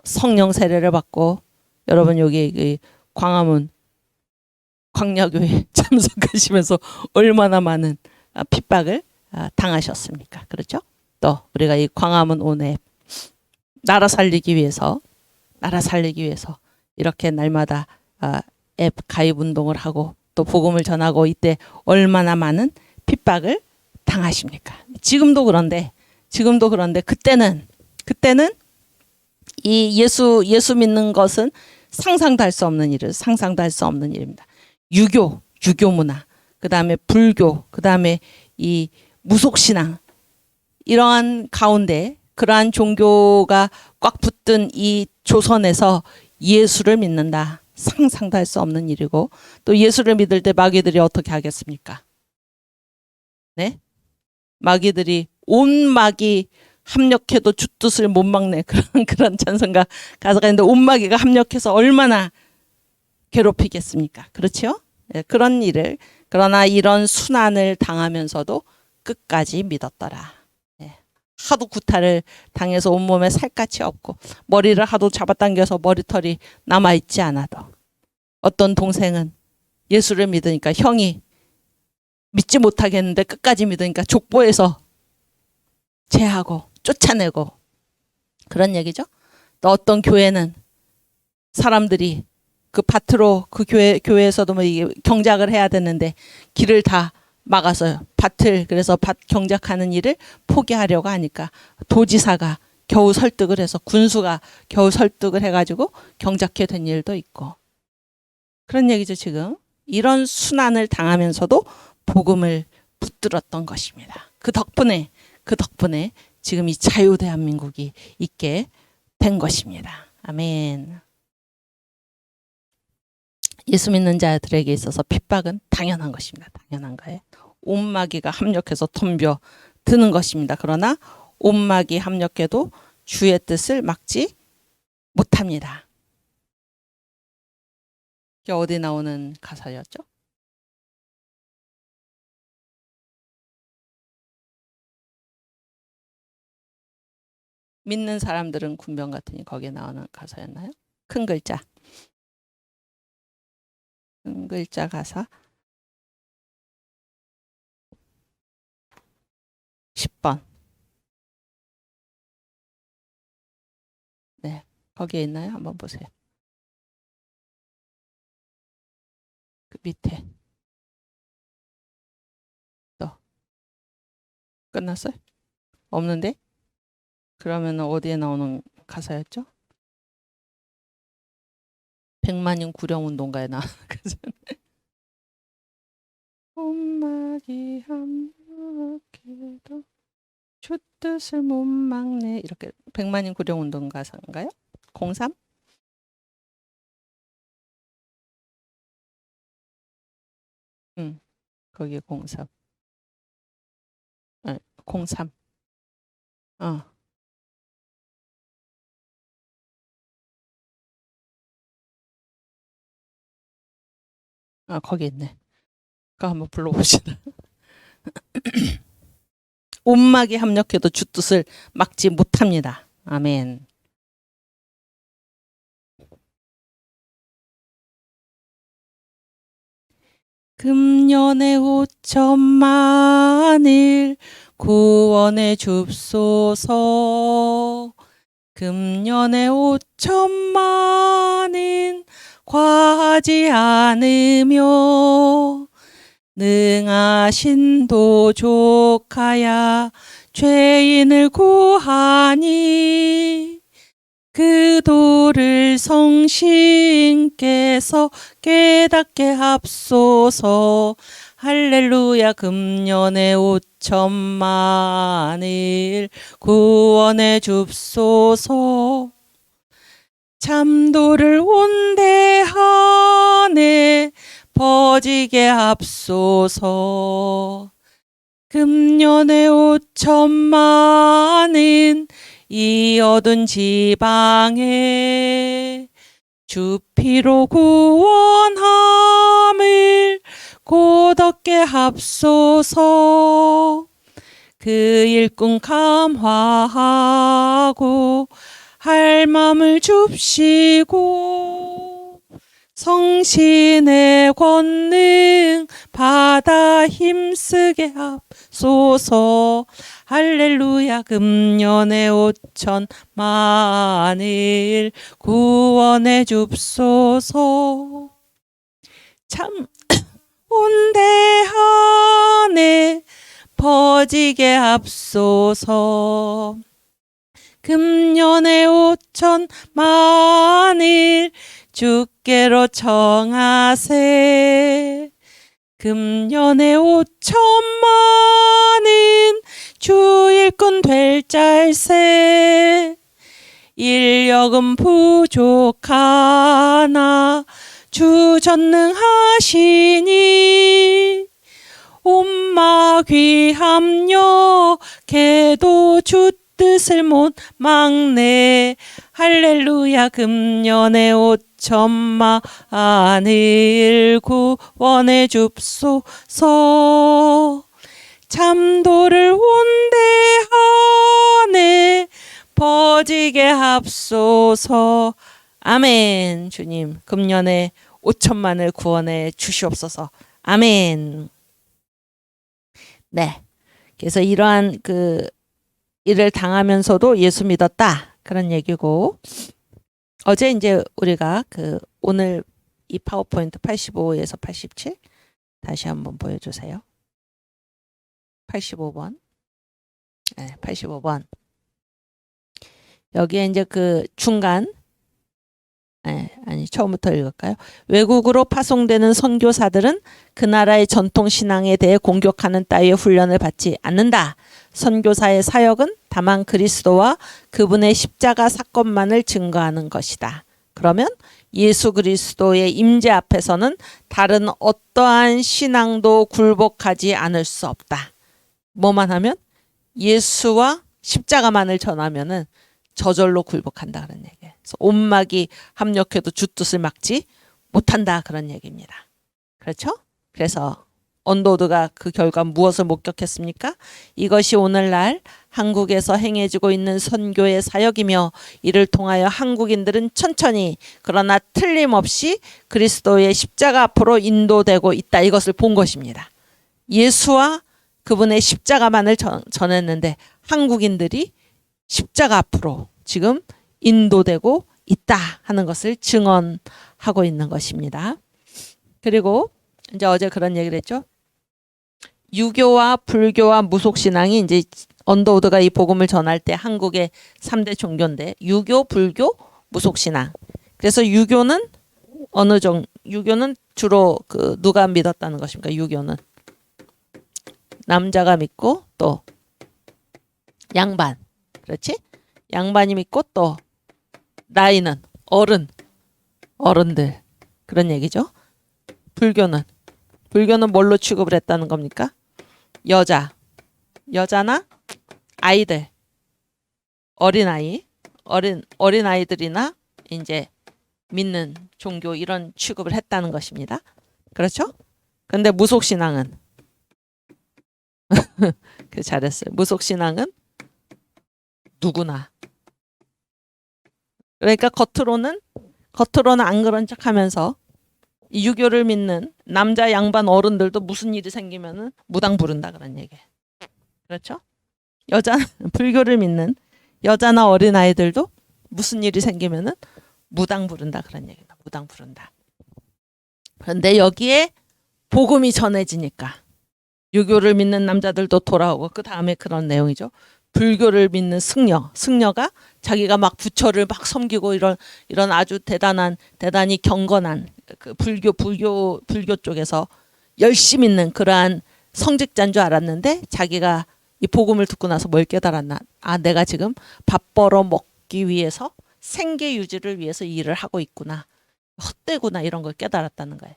성령 세례를 받고 여러분 여기 광화문 광야교회 참석하시면서 얼마나 많은 핍박을 당하셨습니까? 그렇죠? 또 우리가 이 광화문 온에 나라 살리기 위해서 이렇게 날마다 앱 가입 운동을 하고 또 복음을 전하고 이때 얼마나 많은 핍박을 당하십니까? 지금도 그런데 그때는 이 예수 믿는 것은 상상도 할 수 없는 일입니다. 유교 문화, 그다음에 불교, 그다음에 이 무속신앙 이러한 가운데 그러한 종교가 꽉 붙든 이 조선에서 예수를 믿는다. 상상도 할 수 없는 일이고 또 예수를 믿을 때 마귀들이 어떻게 하겠습니까? 네? 마귀들이 온 마귀 합력해도 주 뜻을 못 막네 그런 찬송가 가사가 있는데 온 마귀가 합력해서 얼마나 괴롭히겠습니까? 그렇죠? 네, 그런 일을 그러나 이런 순환을 당하면서도 끝까지 믿었더라. 네. 하도 구타를 당해서 온몸에 살갗이 없고 머리를 하도 잡아당겨서 머리털이 남아있지 않아도 어떤 동생은 예수를 믿으니까 형이 믿지 못하겠는데 끝까지 믿으니까 족보에서 제하고 쫓아내고 그런 얘기죠. 또 어떤 교회는 사람들이 그 밭으로 그 교회에서도 뭐 이게 경작을 해야 되는데 길을 다 막아서요. 밭을 그래서 밭 경작하는 일을 포기하려고 하니까 도지사가 겨우 설득을 해서 군수가 겨우 설득을 해가지고 경작해 된 일도 있고 그런 얘기죠. 지금 이런 순환을 당하면서도 복음을 붙들었던 것입니다. 그 덕분에 지금 이 자유 대한민국이 있게 된 것입니다. 아멘. 예수 믿는 자들에게 있어서 핍박은 당연한 것입니다. 당연한 거예요. 온마귀가 합력해서 덤벼 드는 것입니다. 그러나 온마귀 합력해도 주의 뜻을 막지 못합니다. 이게 어디 나오는 가사였죠? 믿는 사람들은 군병 같으니 거기에 나오는 가사였나요? 큰 글자. 큰 글자 가사 10번. 네, 거기에 있나요? 한번 보세요. 그 밑에. 또 끝났어요? 없는데? 그러면 어디에 나오는 가사였죠? 백만인 구령운동가에 나오는 가사인데. 온마귀 합력해도 주 뜻을 못 막네. 이렇게 백만인 구령운동 가사인가요? 03? 거기에 03. 03. 거기 있네. 그거 한번 불러봅시다. 온마귀 합력해도 주 뜻을 막지 못합니다. 아멘. 금년에 5천만을 구원해 줍소서. 금년에 5천만은 과하지 않으며 능하신 도족하야 죄인을 구하니 그 도를 성신께서 깨닫게 합소서. 할렐루야. 금년에 5천만을 구원해 줍소서. 참도를 온대하네 퍼지게 합소서. 금년에 5천만은 이 어두운 지방에 주 피로 구원함을 곧 얻게 합소서. 그 일꾼 감화하고 할 마음을 줍시고 성신의 권능 받아 힘쓰게 합소서. 할렐루야. 금년에 5천만을 구원해 줍소서. 참 온대하네 퍼지게 합소서. 금년에 5천만을 주께로 청하세. 금년에 5천만은 주 일꾼 될 짤세. 인력은 부족하나 주 전능하시니 온마귀 합력해도 주 뜻을 못 막네. 할렐루야. 금년에 5천만을 구원해 줍소서. 참도를 온대하네 퍼지게 합소서. 아멘. 주님 금년에 5천만을 구원해 주시옵소서. 아멘. 네. 그래서 이러한 그 일을 당하면서도 예수 믿었다 그런 얘기고, 어제 이제 우리가 그 오늘 이 파워포인트 85에서 87 다시 한번 보여주세요. 85번. 네, 85번. 여기에 이제 그 중간, 아니 처음부터 읽을까요? 외국으로 파송되는 선교사들은 그 나라의 전통 신앙에 대해 공격하는 따위의 훈련을 받지 않는다. 선교사의 사역은 다만 그리스도와 그분의 십자가 사건만을 증거하는 것이다. 그러면 예수 그리스도의 임재 앞에서는 다른 어떠한 신앙도 굴복하지 않을 수 없다. 뭐만 하면? 예수와 십자가만을 전하면은 저절로 굴복한다 그런 얘기예요. 그래서 온막이 합력해도 주 뜻을 막지 못한다 그런 얘기입니다. 그렇죠? 그래서 언더우드가 그 결과 무엇을 목격했습니까? 이것이 오늘날 한국에서 행해지고 있는 선교의 사역이며 이를 통하여 한국인들은 천천히 그러나 틀림없이 그리스도의 십자가 앞으로 인도되고 있다. 이것을 본 것입니다. 예수와 그분의 십자가만을 전했는데 한국인들이 십자가 앞으로 지금 인도되고 있다 하는 것을 증언하고 있는 것입니다. 그리고 이제 어제 그런 얘기를 했죠. 유교와 불교와 무속신앙이 이제 언더우드가 이 복음을 전할 때 한국의 3대 종교인데 유교, 불교, 무속신앙. 그래서 유교는 유교는 주로 그 누가 믿었다는 것입니까? 유교는 남자가 믿고 또 양반. 그렇지? 양반이 믿고 또 나이는 어른들 그런 얘기죠. 불교는 뭘로 취급을 했다는 겁니까? 여자나 아이들, 어린아이들이나 이제 믿는 종교 이런 취급을 했다는 것입니다. 그렇죠? 근데 무속신앙은 그 잘했어요. 무속신앙은 누구나. 그러니까 겉으로는 안 그런 척하면서 이 유교를 믿는 남자 양반 어른들도 무슨 일이 생기면은 무당 부른다 그런 얘기예요. 그렇죠? 불교를 믿는 여자나 어린 아이들도 무슨 일이 생기면은 무당 부른다 그런 얘기다. 무당 부른다. 그런데 여기에 복음이 전해지니까 유교를 믿는 남자들도 돌아오고 그 다음에 그런 내용이죠. 불교를 믿는 승려가 자기가 막 부처를 막 섬기고 이런 아주 대단히 경건한 그 불교 쪽에서 열심히 있는 그러한 성직자인 줄 알았는데 자기가 이 복음을 듣고 나서 뭘 깨달았나? 아, 내가 지금 밥 벌어 먹기 위해서 생계 유지를 위해서 일을 하고 있구나. 헛되구나 이런 걸 깨달았다는 거예요.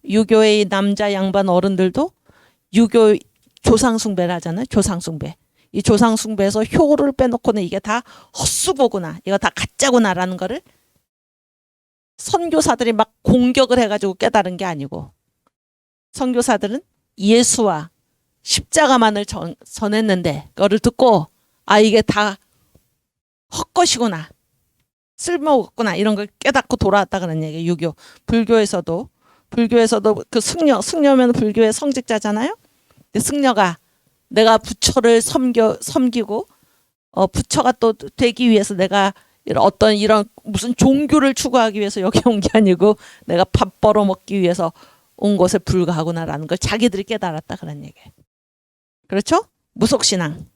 유교의 남자 양반 어른들도 유교 조상숭배를 하잖아요. 조상숭배. 이 조상숭배에서 효를 빼놓고는 이게 다 헛수고구나. 이거 다 가짜구나라는 거를 선교사들이 막 공격을 해가지고 깨달은 게 아니고 선교사들은 예수와 십자가만을 전했는데 그거를 듣고 아 이게 다 헛것이구나. 쓸모없구나. 이런 걸 깨닫고 돌아왔다 그런 얘기예요. 유교. 불교에서도 그 승려면 불교의 성직자잖아요. 근데 승려가 내가 부처를 섬기고 부처가 또 되기 위해서 내가 이런 무슨 종교를 추구하기 위해서 여기 온 게 아니고 내가 밥 벌어 먹기 위해서 온 것에 불과하구나라는 걸 자기들이 깨달았다 그런 얘기예요. 그렇죠? 무속신앙.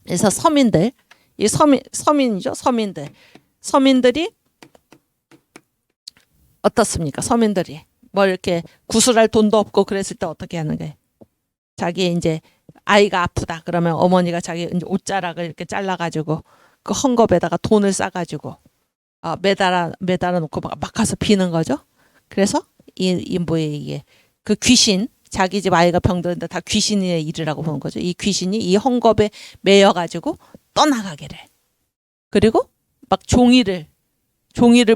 그래서 서민들, 이 서민이죠. 서민들이 어떻습니까? 서민들이 뭐 이렇게 구슬할 돈도 없고 그랬을 때 어떻게 하는 거예요? 자기 이제 아이가 아프다 그러면 어머니가 자기 이제 옷자락을 이렇게 잘라가지고 그 헝겊에다가 돈을 싸가지고 매달아 놓고 막 가서 비는 거죠. 그래서 이게 그 귀신 자기 집 아이가 병들었는데 다 귀신의 일이라고 보는 거죠. 이 귀신이 이 헝겊에 매여가지고 떠나가게래. 그리고 막 종이를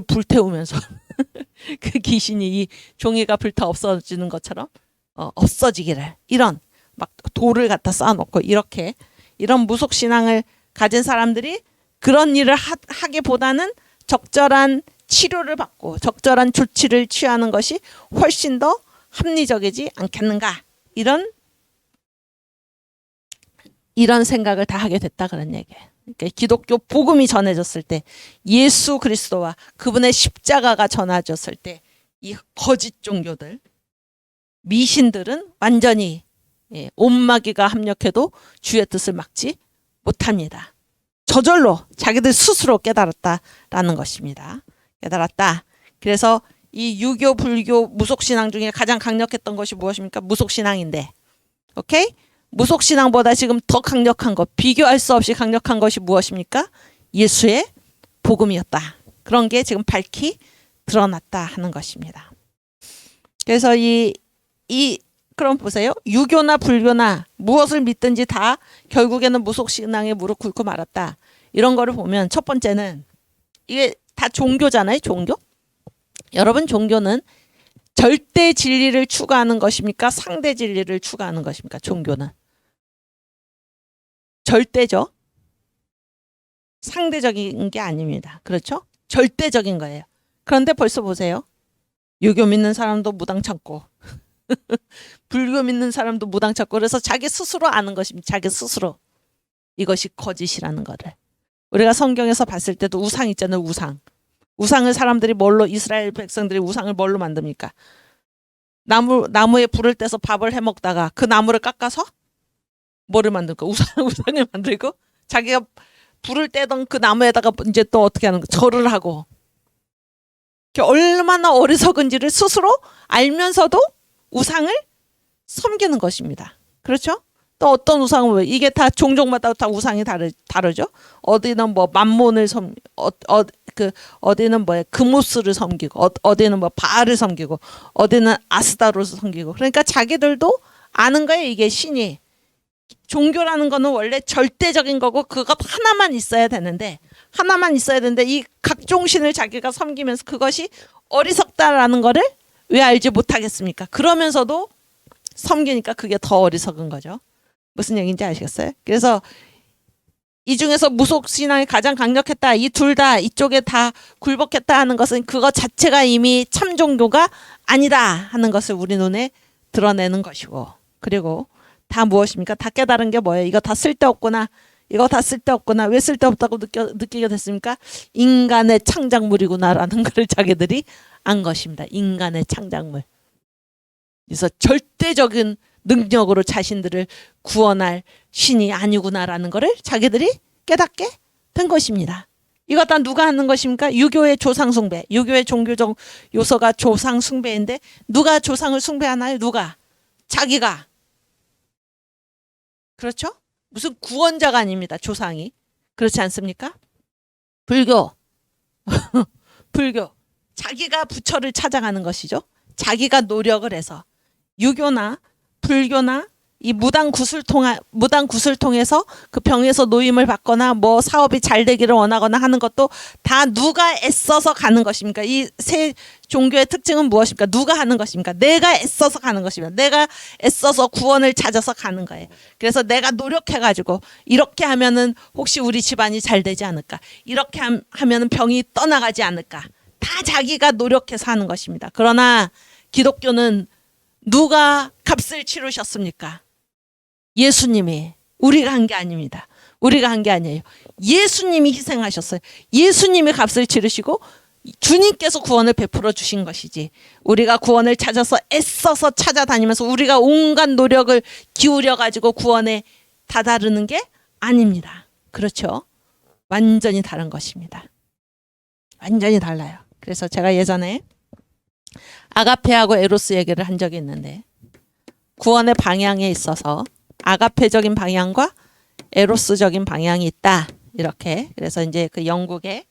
불태우면서 그 귀신이 이 종이가 불타 없어지는 것처럼 없어지기를, 이런 막 돌을 갖다 쌓아놓고 이렇게, 이런 무속 신앙을 가진 사람들이 그런 일을 하기보다는 적절한 치료를 받고 적절한 조치를 취하는 것이 훨씬 더 합리적이지 않겠는가, 이런 생각을 다 하게 됐다, 그런 얘기예요. 그러니까 기독교 복음이 전해졌을 때, 예수 그리스도와 그분의 십자가가 전해졌을 때, 이 거짓 종교들, 미신들은 완전히 온마귀가 합력해도 주의 뜻을 막지 못합니다. 저절로 자기들 스스로 깨달았다라는 것입니다. 깨달았다. 그래서 이 유교, 불교, 무속신앙 중에 가장 강력했던 것이 무엇입니까? 무속신앙인데, 오케이? 무속신앙보다 지금 더 강력한 것, 비교할 수 없이 강력한 것이 무엇입니까? 예수의 복음이었다. 그런 게 지금 밝히 드러났다 하는 것입니다. 그래서 그럼 보세요. 유교나 불교나 무엇을 믿든지 다 결국에는 무속신앙에 무릎 꿇고 말았다. 이런 거를 보면 첫 번째는 이게 다 종교잖아요. 종교. 여러분, 종교는 절대 진리를 추구하는 것입니까? 상대 진리를 추구하는 것입니까? 종교는 절대죠. 상대적인 게 아닙니다. 그렇죠? 절대적인 거예요. 그런데 벌써 보세요. 유교 믿는 사람도 무당 찾고 불교 믿는 사람도 무당 찾고, 그래서 자기 스스로 아는 것입니다. 자기 스스로. 이것이 거짓이라는 거를. 우리가 성경에서 봤을 때도 우상 있잖아요. 우상을 사람들이 뭘로, 이스라엘 백성들이 우상을 뭘로 만듭니까? 나무에 불을 떼서 밥을 해 먹다가 그 나무를 깎아서 뭐를 만들까? 우상을 만들고, 자기가 불을 떼던 그 나무에다가 이제 또 어떻게 하는 거? 절을 하고. 얼마나 어리석은지를 스스로 알면서도 우상을 섬기는 것입니다. 그렇죠? 또 어떤 우상은 왜? 이게 다 종족마다 다 우상이 다르죠. 어디는 뭐 만몬을 어디는 뭐 그모스를 섬기고, 어디는 뭐 바알을 섬기고, 어디는 아스다로를 섬기고. 그러니까 자기들도 아는 거예요. 이게 신이. 종교라는 거는 원래 절대적인 거고 그것 하나만 있어야 되는데 이 각종 신을 자기가 섬기면서 그것이 어리석다라는 거를 왜 알지 못하겠습니까? 그러면서도 섬기니까 그게 더 어리석은 거죠. 무슨 얘기인지 아시겠어요? 그래서 이 중에서 무속신앙이 가장 강력했다, 이 둘 다 이쪽에 다 굴복했다 하는 것은 그것 자체가 이미 참 종교가 아니다 하는 것을 우리 눈에 드러내는 것이고, 그리고 다 무엇입니까? 다 깨달은 게 뭐예요? 이거 다 쓸데없구나. 왜 쓸데없다고 느끼게 됐습니까? 인간의 창작물이구나라는 것을 자기들이 안 것입니다. 인간의 창작물. 그래서 절대적인 능력으로 자신들을 구원할 신이 아니구나라는 것을 자기들이 깨닫게 된 것입니다. 이거 다 누가 하는 것입니까? 유교의 조상숭배. 유교의 종교적 요소가 조상숭배인데 누가 조상을 숭배하나요? 누가? 자기가. 그렇죠? 무슨 구원자가 아닙니다. 조상이. 그렇지 않습니까? 불교. 자기가 부처를 찾아가는 것이죠. 자기가 노력을 해서. 유교나 불교나 이 무당 굿을 통해서 그 병에서 노임을 받거나 뭐 사업이 잘 되기를 원하거나 하는 것도 다 누가 애써서 가는 것입니까? 이 세 종교의 특징은 무엇입니까? 누가 하는 것입니까? 내가 애써서 가는 것입니다. 내가 애써서 구원을 찾아서 가는 거예요. 그래서 내가 노력해가지고 이렇게 하면은 혹시 우리 집안이 잘 되지 않을까? 이렇게 하면은 병이 떠나가지 않을까? 다 자기가 노력해서 하는 것입니다. 그러나 기독교는 누가 값을 치르셨습니까? 예수님이. 우리가 한 게 아닙니다. 우리가 한 게 아니에요. 예수님이 희생하셨어요. 예수님이 값을 치르시고 주님께서 구원을 베풀어 주신 것이지, 우리가 구원을 찾아서 애써서 찾아다니면서 우리가 온갖 노력을 기울여 가지고 구원에 다다르는 게 아닙니다. 그렇죠? 완전히 다른 것입니다. 완전히 달라요. 그래서 제가 예전에 아가페하고 에로스 얘기를 한 적이 있는데, 구원의 방향에 있어서 아가페적인 방향과 에로스적인 방향이 있다. 이렇게. 그래서 이제 그 영국의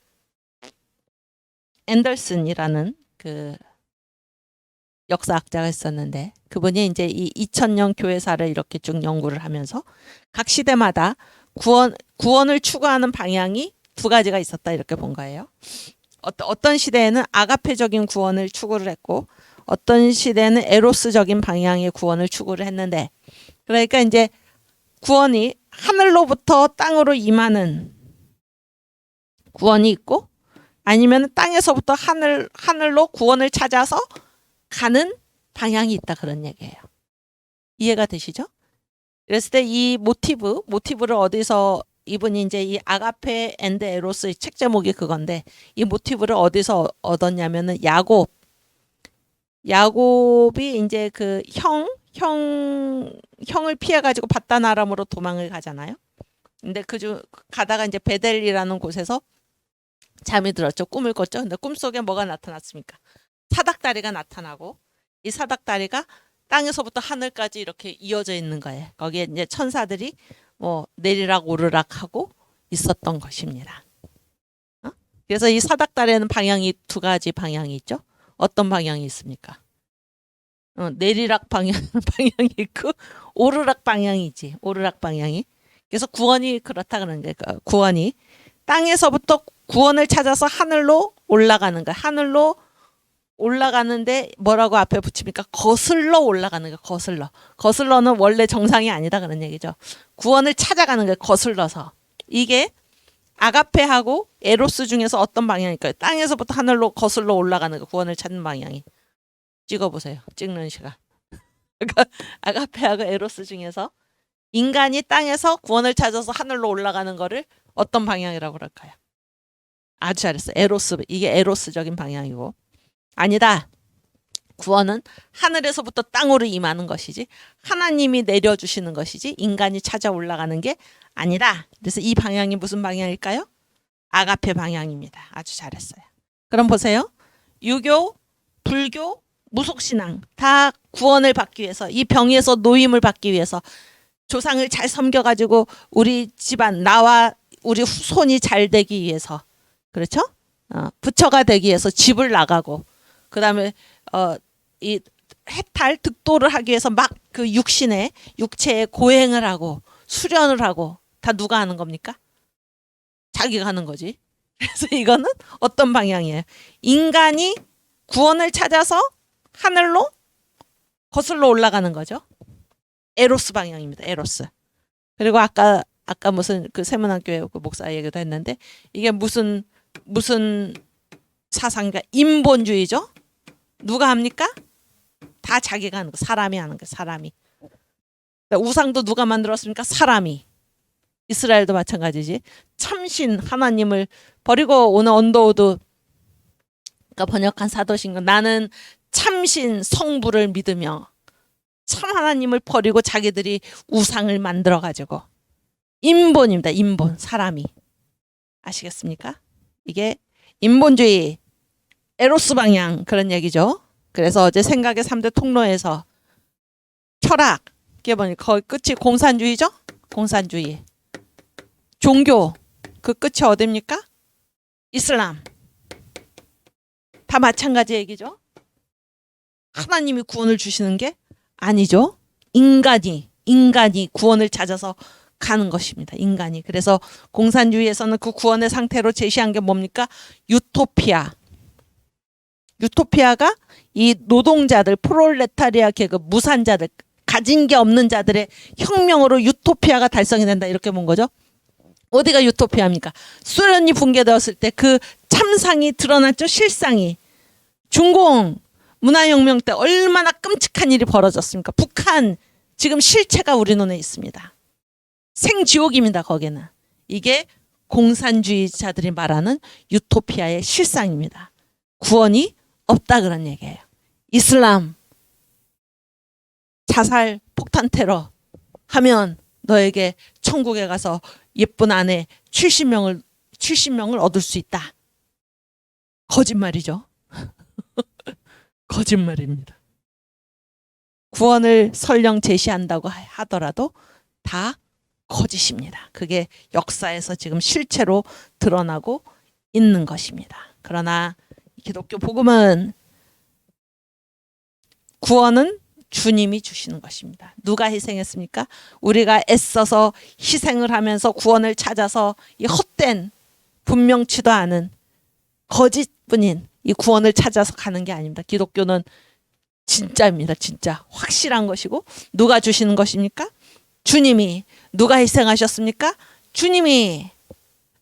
앤더슨이라는 그 역사학자가 있었는데, 그분이 이제 이 2000년 교회사를 이렇게 쭉 연구를 하면서 각 시대마다 구원을 추구하는 방향이 두 가지가 있었다. 이렇게 본 거예요. 어떤 시대에는 아가페적인 구원을 추구를 했고, 어떤 시대는 에로스적인 방향의 구원을 추구를 했는데, 그러니까 이제 구원이 하늘로부터 땅으로 임하는 구원이 있고, 아니면 땅에서부터 하늘로 구원을 찾아서 가는 방향이 있다, 그런 얘기예요. 이해가 되시죠? 그랬을 때 이 모티브를 어디서, 이분이 이제 이 아가페 앤드 에로스 책 제목이 그건데, 이 모티브를 어디서 얻었냐면은 야곱이 이제 그 형을 피해가지고 바단 아람으로 도망을 가잖아요. 근데 가다가 이제 베델이라는 곳에서 잠이 들었죠. 꿈을 꿨죠. 근데 꿈속에 뭐가 나타났습니까? 사닥다리가 나타나고, 이 사닥다리가 땅에서부터 하늘까지 이렇게 이어져 있는 거예요. 거기에 이제 천사들이 뭐 내리락 오르락 하고 있었던 것입니다. 그래서 이 사닥다리에는 방향이 두 가지 방향이 있죠. 어떤 방향이 있습니까? 내리락 방향이 있고 오르락 방향이지. 오르락 방향이. 그래서 구원이 그렇다 그러는 거예요. 구원이 땅에서부터 구원을 찾아서 하늘로 올라가는 거예요. 하늘로 올라가는데 뭐라고 앞에 붙입니까? 거슬러 올라가는 거예요. 거슬러는 원래 정상이 아니다, 그런 얘기죠. 구원을 찾아가는 거예요. 거슬러서. 이게 아가페하고 에로스 중에서 어떤 방향일까요? 땅에서부터 하늘로 거슬러 올라가는 거, 구원을 찾는 방향이. 찍어보세요. 찍는 시간. 아가페하고 에로스 중에서 인간이 땅에서 구원을 찾아서 하늘로 올라가는 거를 어떤 방향이라고 그럴까요? 아주 잘했어요. 에로스. 이게 에로스적인 방향이고. 아니다. 구원은 하늘에서부터 땅으로 임하는 것이지, 하나님이 내려주시는 것이지, 인간이 찾아 올라가는 게 아니다. 그래서 이 방향이 무슨 방향일까요? 아가페 방향입니다. 아주 잘했어요. 그럼 보세요. 유교, 불교, 무속신앙 다 구원을 받기 위해서, 이 병에서 노임을 받기 위해서, 조상을 잘 섬겨가지고 우리 집안, 나와 우리 후손이 잘 되기 위해서, 그렇죠? 부처가 되기 위해서 집을 나가고, 그 다음에 이 해탈 득도를 하기 위해서 막 그 육체에 고행을 하고 수련을 하고, 다 누가 하는 겁니까? 자기가 하는 거지. 그래서 이거는 어떤 방향이에요? 인간이 구원을 찾아서 하늘로 거슬러 올라가는 거죠. 에로스 방향입니다. 에로스. 그리고 아까 무슨 그 세문학교의 그 목사 얘기도 했는데, 이게 무슨 사상가? 인본주의죠. 누가 합니까? 다 자기가 하는 거. 사람이 하는 거. 사람이. 그러니까 우상도 누가 만들었습니까? 사람이. 이스라엘도 마찬가지지. 참신 하나님을 버리고, 오늘 언더우드가 번역한 사도신경, 나는 참신 성부를 믿으며, 참 하나님을 버리고 자기들이 우상을 만들어 가지고. 인본입니다. 인본. 사람이. 아시겠습니까? 이게 인본주의, 에로스 방향, 그런 얘기죠. 그래서 어제 생각의 3대 통로에서 철학, 이게 뭐니까 거의 끝이 공산주의죠? 공산주의. 종교, 그 끝이 어디입니까? 이슬람. 다 마찬가지 얘기죠. 하나님이 구원을 주시는 게 아니죠. 인간이 구원을 찾아서 가는 것입니다. 인간이. 그래서 공산주의에서는 그 구원의 상태로 제시한 게 뭡니까? 유토피아. 유토피아가 이 노동자들, 프롤레타리아 계급, 무산자들, 가진 게 없는 자들의 혁명으로 유토피아가 달성이 된다, 이렇게 본 거죠. 어디가 유토피아입니까? 소련이 붕괴되었을 때 그 참상이 드러났죠. 실상이. 중공 문화혁명 때 얼마나 끔찍한 일이 벌어졌습니까? 북한 지금 실체가 우리 눈에 있습니다. 생지옥입니다. 거기는. 이게 공산주의자들이 말하는 유토피아의 실상입니다. 구원이 없다, 그런 얘기예요. 이슬람, 자살, 폭탄 테러 하면 너에게 천국에 가서 예쁜 아내 70명을 얻을 수 있다. 거짓말이죠. 거짓말입니다. 구원을 설령 제시한다고 하더라도 다 거짓입니다. 그게 역사에서 지금 실체로 드러나고 있는 것입니다. 그러나 기독교 복음은, 구원은 주님이 주시는 것입니다. 누가 희생했습니까? 우리가 애써서 희생을 하면서 구원을 찾아서 이 헛된, 분명치도 않은 거짓뿐인 이 구원을 찾아서 가는 게 아닙니다. 기독교는 진짜입니다. 진짜 확실한 것이고, 누가 주시는 것입니까? 주님이. 누가 희생하셨습니까? 주님이.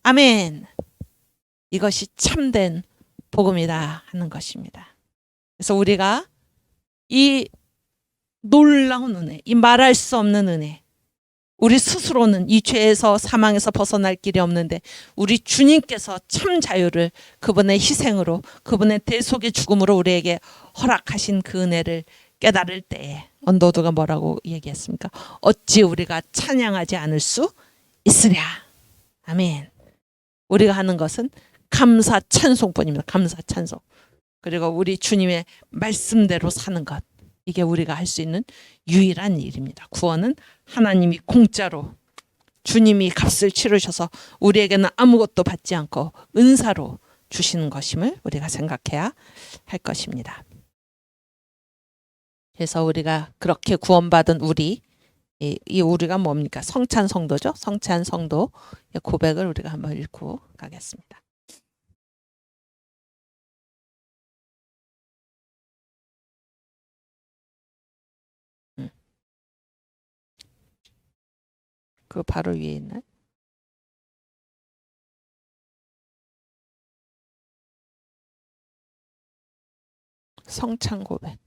아멘. 이것이 참된 복음이다 하는 것입니다. 그래서 우리가 이 놀라운 은혜, 이 말할 수 없는 은혜, 우리 스스로는 이 죄에서 사망에서 벗어날 길이 없는데 우리 주님께서 참 자유를 그분의 희생으로, 그분의 대속의 죽음으로 우리에게 허락하신 그 은혜를 깨달을 때에 언더우드가 뭐라고 얘기했습니까? 어찌 우리가 찬양하지 않을 수 있으랴. 아멘. 우리가 하는 것은 감사 찬송뿐입니다. 감사 찬송. 그리고 우리 주님의 말씀대로 사는 것. 이게 우리가 할 수 있는 유일한 일입니다. 구원은 하나님이 공짜로, 주님이 값을 치르셔서 우리에게는 아무것도 받지 않고 은사로 주시는 것임을 우리가 생각해야 할 것입니다. 그래서 우리가 그렇게 구원받은 이 우리가 뭡니까? 성찬 성도죠. 성찬 성도 고백을 우리가 한번 읽고 가겠습니다. 그 바로 위에 있나요? 성찬 고백.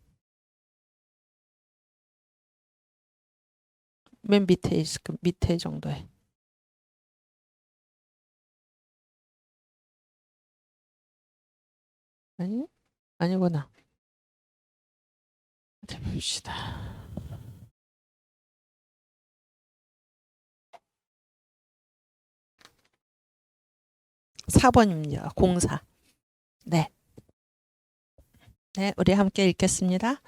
맨 밑에 있을 그 밑에 정도에. 아니구나. 어디 봅시다. 4번입니다. 04. 네. 네, 우리 함께 읽겠습니다.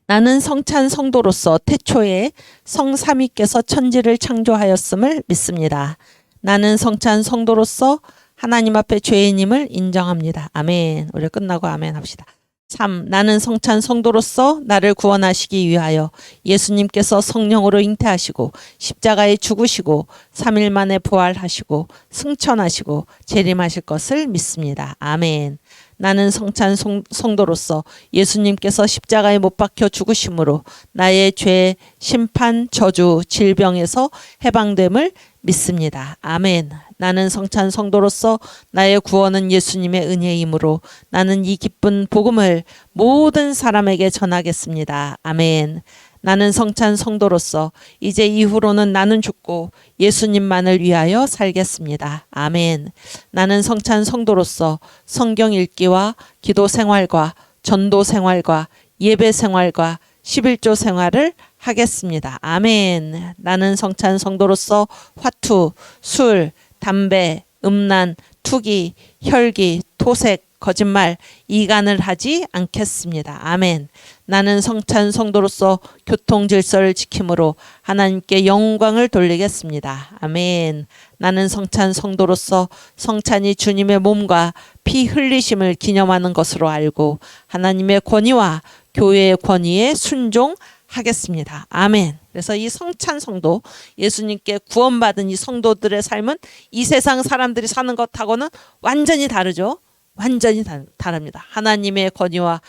나는 성찬 성도로서 태초에 성삼위께서 천지를 창조하였음을 믿습니다. 나는 성찬 성도로서 하나님 앞에 죄인임을 인정합니다. 아멘. 우리 끝나고 아멘 합시다. 3. 나는 성찬 성도로서 나를 구원하시기 위하여 예수님께서 성령으로 잉태하시고 십자가에 죽으시고 3일 만에 부활하시고 승천하시고 재림하실 것을 믿습니다. 아멘. 나는 성찬 성도로서 예수님께서 십자가에 못 박혀 죽으심으로 나의 죄, 심판, 저주, 질병에서 해방됨을 믿습니다. 아멘. 나는 성찬 성도로서 나의 구원은 예수님의 은혜이므로 나는 이 기쁜 복음을 모든 사람에게 전하겠습니다. 아멘. 나는 성찬 성도로서 이제 이후로는 나는 죽고 예수님만을 위하여 살겠습니다. 아멘. 나는 성찬 성도로서 성경 읽기와 기도 생활과 전도 생활과 예배 생활과 11조 생활을 하겠습니다. 아멘. 나는 성찬 성도로서 화투, 술, 담배, 음란, 투기, 혈기, 토색, 거짓말, 이간을 하지 않겠습니다. 아멘. 나는 성찬 성도로서 교통 질서를 지킴으로 하나님께 영광을 돌리겠습니다. 아멘. 나는 성찬 성도로서 성찬이 주님의 몸과 피 흘리심을 기념하는 것으로 알고 하나님의 권위와 교회의 권위에 순종하겠습니다. 아멘. 그래서 이 성찬 성도, 예수님께 구원받은 이 성도들의 삶은 이 세상 사람들이 사는 것하고는 완전히 다르죠. 완전히 다릅니다. 하나님의 권위와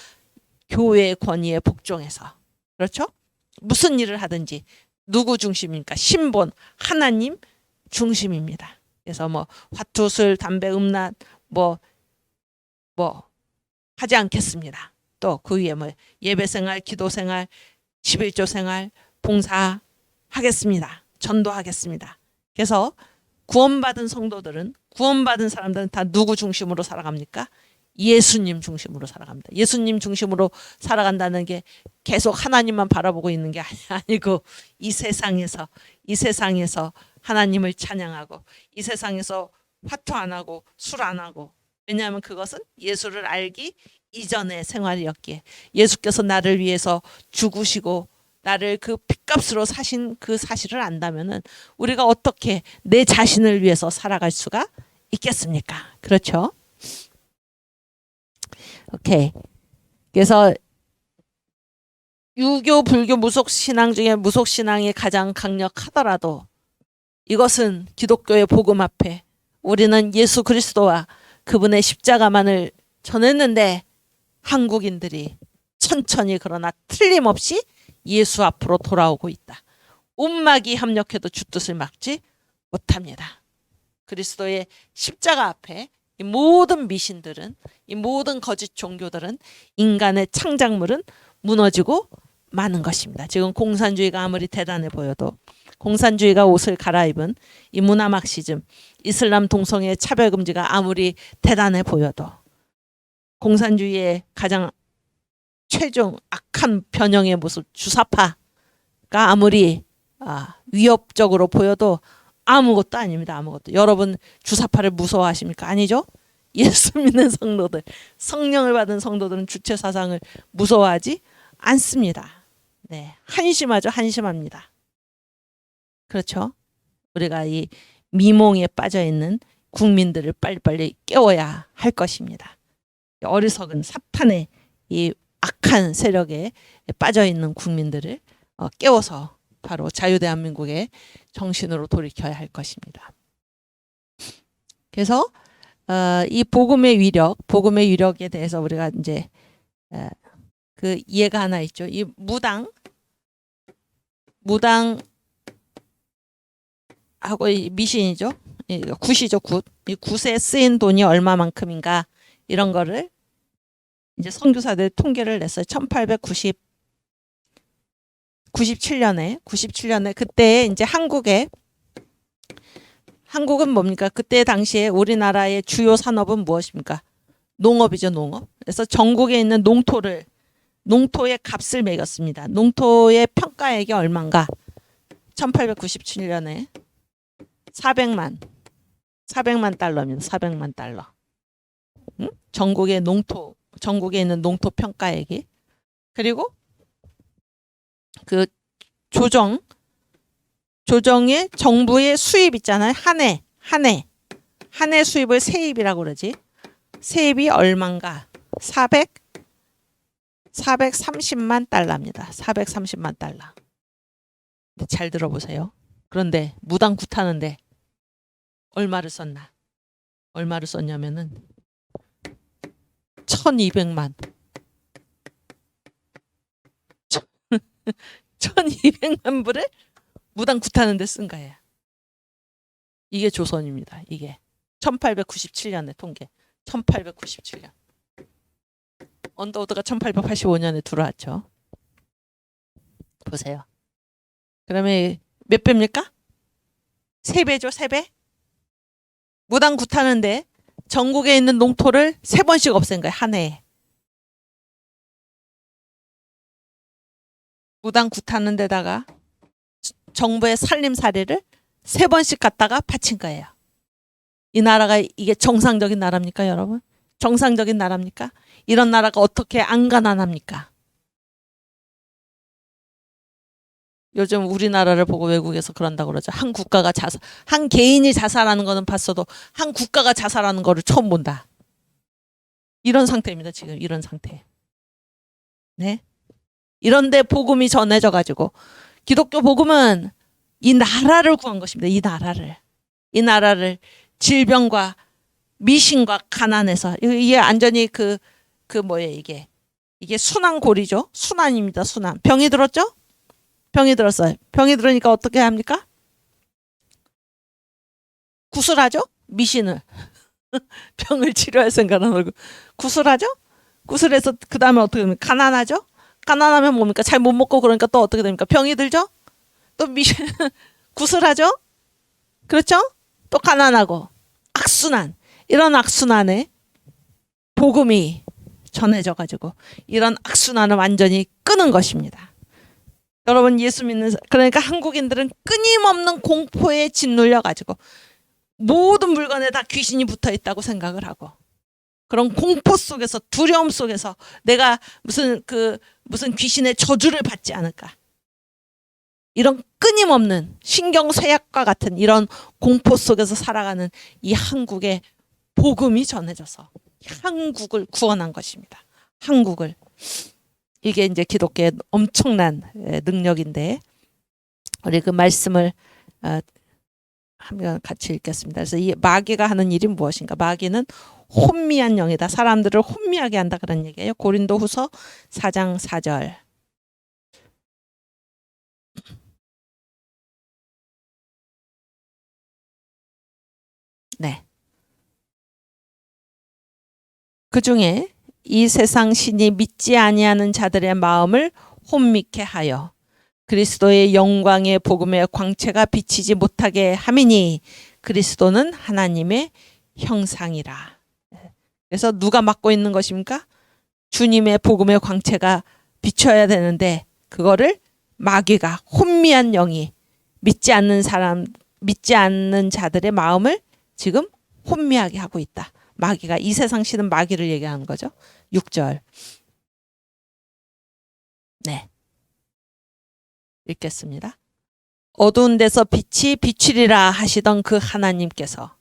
교회의 권위에 복종해서. 그렇죠? 무슨 일을 하든지 누구 중심입니까? 신본 하나님 중심입니다. 그래서 뭐 화투, 술, 담배, 음란 뭐 하지 않겠습니다. 또 그 위에 뭐 예배생활, 기도생활, 11조 생활, 봉사하겠습니다. 전도하겠습니다. 그래서 구원받은 성도들은, 구원받은 사람들은 다 누구 중심으로 살아갑니까? 예수님 중심으로 살아갑니다. 예수님 중심으로 살아간다는 게 계속 하나님만 바라보고 있는 게 아니고 이 세상에서 하나님을 찬양하고 이 세상에서 화투 안 하고 술 안 하고, 왜냐하면 그것은 예수를 알기 이전의 생활이었기에, 예수께서 나를 위해서 죽으시고 나를 그 핏값으로 사신 그 사실을 안다면은 우리가 어떻게 내 자신을 위해서 살아갈 수가 있겠습니까? 그렇죠? 오케이. 그래서 유교, 불교, 무속신앙 중에 무속신앙이 가장 강력하더라도 이것은 기독교의 복음 앞에 우리는 예수 그리스도와 그분의 십자가만을 전했는데 한국인들이 천천히 그러나 틀림없이 예수 앞으로 돌아오고 있다. 움막이 합력해도 주 뜻을 막지 못합니다. 그리스도의 십자가 앞에 이 모든 미신들은, 이 모든 거짓 종교들은, 인간의 창작물은 무너지고 마는 것입니다. 지금 공산주의가 아무리 대단해 보여도, 공산주의가 옷을 갈아입은 이 문화 막시즘, 이슬람 동성애 차별 금지가 아무리 대단해 보여도, 공산주의의 가장 최종 악한 변형의 모습 주사파가 아무리 위협적으로 보여도 아무것도 아닙니다. 아무것도. 여러분 주사파를 무서워하십니까? 아니죠? 예수 믿는 성도들, 성령을 받은 성도들은 주체 사상을 무서워하지 않습니다. 네, 한심하죠. 한심합니다. 그렇죠? 우리가 이 미몽에 빠져 있는 국민들을 빨리빨리 깨워야 할 것입니다. 어리석은 사탄의 이 악한 세력에 빠져 있는 국민들을 깨워서 바로 자유대한민국의 정신으로 돌이켜야 할 것입니다. 그래서 이 복음의 위력에 대해서 우리가 이제 그 예가 하나 있죠. 이 무당하고 이 미신이죠. 굿이죠, 굿. 이 굿에 쓰인 돈이 얼마만큼인가 이런 거를 이제 선교사들 통계를 냈어요. 1897년에 그때 이제 한국은 뭡니까? 그때 당시에 우리나라의 주요 산업은 무엇입니까? 농업이죠, 농업. 그래서 전국에 있는 농토의 값을 매겼습니다. 농토의 평가액이 얼마인가? 1897년에 400만 달러입니다. 400만 달러. 응? 전국에 있는 농토 평가액이. 그리고 그 조정의 정부의 수입 있잖아요. 한 해 수입을 세입이라고 그러지. 세입이 얼마인가? 430만 달러입니다. 430만 달러. 잘 들어보세요. 그런데 무당 굿하는데 얼마를 썼냐면은 1200만 1200만 불을 무당 굿하는 데 쓴 거예요. 이게 조선입니다. 이게 1897년의 통계. 1897년. 언더우드가 1885년에 들어왔죠. 보세요. 그러면 몇 배입니까? 3배죠, 3배? 무당 굿하는데 전국에 있는 농토를 3번씩 없앤 거예요, 한 해에. 무당 굿하는 데다가 정부의 살림살이를 3번씩 갖다가 바친 거예요. 이 나라가 이게 정상적인 나라입니까, 여러분? 정상적인 나라입니까? 이런 나라가 어떻게 안 가난합니까? 요즘 우리나라를 보고 외국에서 그런다고 그러죠. 한 개인이 자살하는 거는 봤어도 한 국가가 자살하는 거를 처음 본다. 이런 상태입니다. 지금 이런 상태. 네. 이런데 복음이 전해져 가지고 기독교 복음은 이 나라를 구한 것입니다. 이 나라를 질병과 미신과 가난에서. 이게 완전히 뭐예요, 이게 순환고리죠. 순환입니다. 순환. 병이 들었죠? 병이 들었어요. 병이 들으니까 어떻게 합니까? 구슬하죠? 미신을. 병을 치료할 생각은 하고 구슬하죠? 구슬해서 그 다음에 어떻게 됩니까? 가난하죠? 가난하면 뭡니까? 잘 못 먹고 그러니까 또 어떻게 됩니까? 병이 들죠? 또 미신 구슬하죠? 그렇죠? 또 가난하고 악순환. 이런 악순환에 복음이 전해져 가지고 이런 악순환을 완전히 끄는 것입니다. 여러분 예수 믿는 그러니까 한국인들은 끊임없는 공포에 짓눌려 가지고 모든 물건에 다 귀신이 붙어 있다고 생각을 하고 그런 공포 속에서 두려움 속에서 내가 무슨 귀신의 저주를 받지 않을까. 이런 끊임없는 신경쇠약과 같은 이런 공포 속에서 살아가는 이 한국에 복음이 전해져서 한국을 구원한 것입니다. 한국을. 이게 이제 기독교의 엄청난 능력인데 우리 그 말씀을 한번 같이 읽겠습니다. 그래서 이 마귀가 하는 일이 무엇인가? 마귀는 혼미한 영이다. 사람들을 혼미하게 한다 그런 얘기예요. 고린도후서 4장 4절. 네. 그 중에 이 세상 신이 믿지 아니하는 자들의 마음을 혼미케 하여 그리스도의 영광의 복음의 광채가 비치지 못하게 함이니 그리스도는 하나님의 형상이라. 그래서 누가 맡고 있는 것입니까? 주님의 복음의 광채가 비춰야 되는데 그거를 마귀가 혼미한 영이 믿지 않는 사람, 믿지 않는 자들의 마음을 지금 혼미하게 하고 있다. 마귀가 이 세상 신은 마귀를 얘기하는 거죠. 6절. 네. 읽겠습니다. 어두운 데서 빛이 비추리라 하시던 그 하나님께서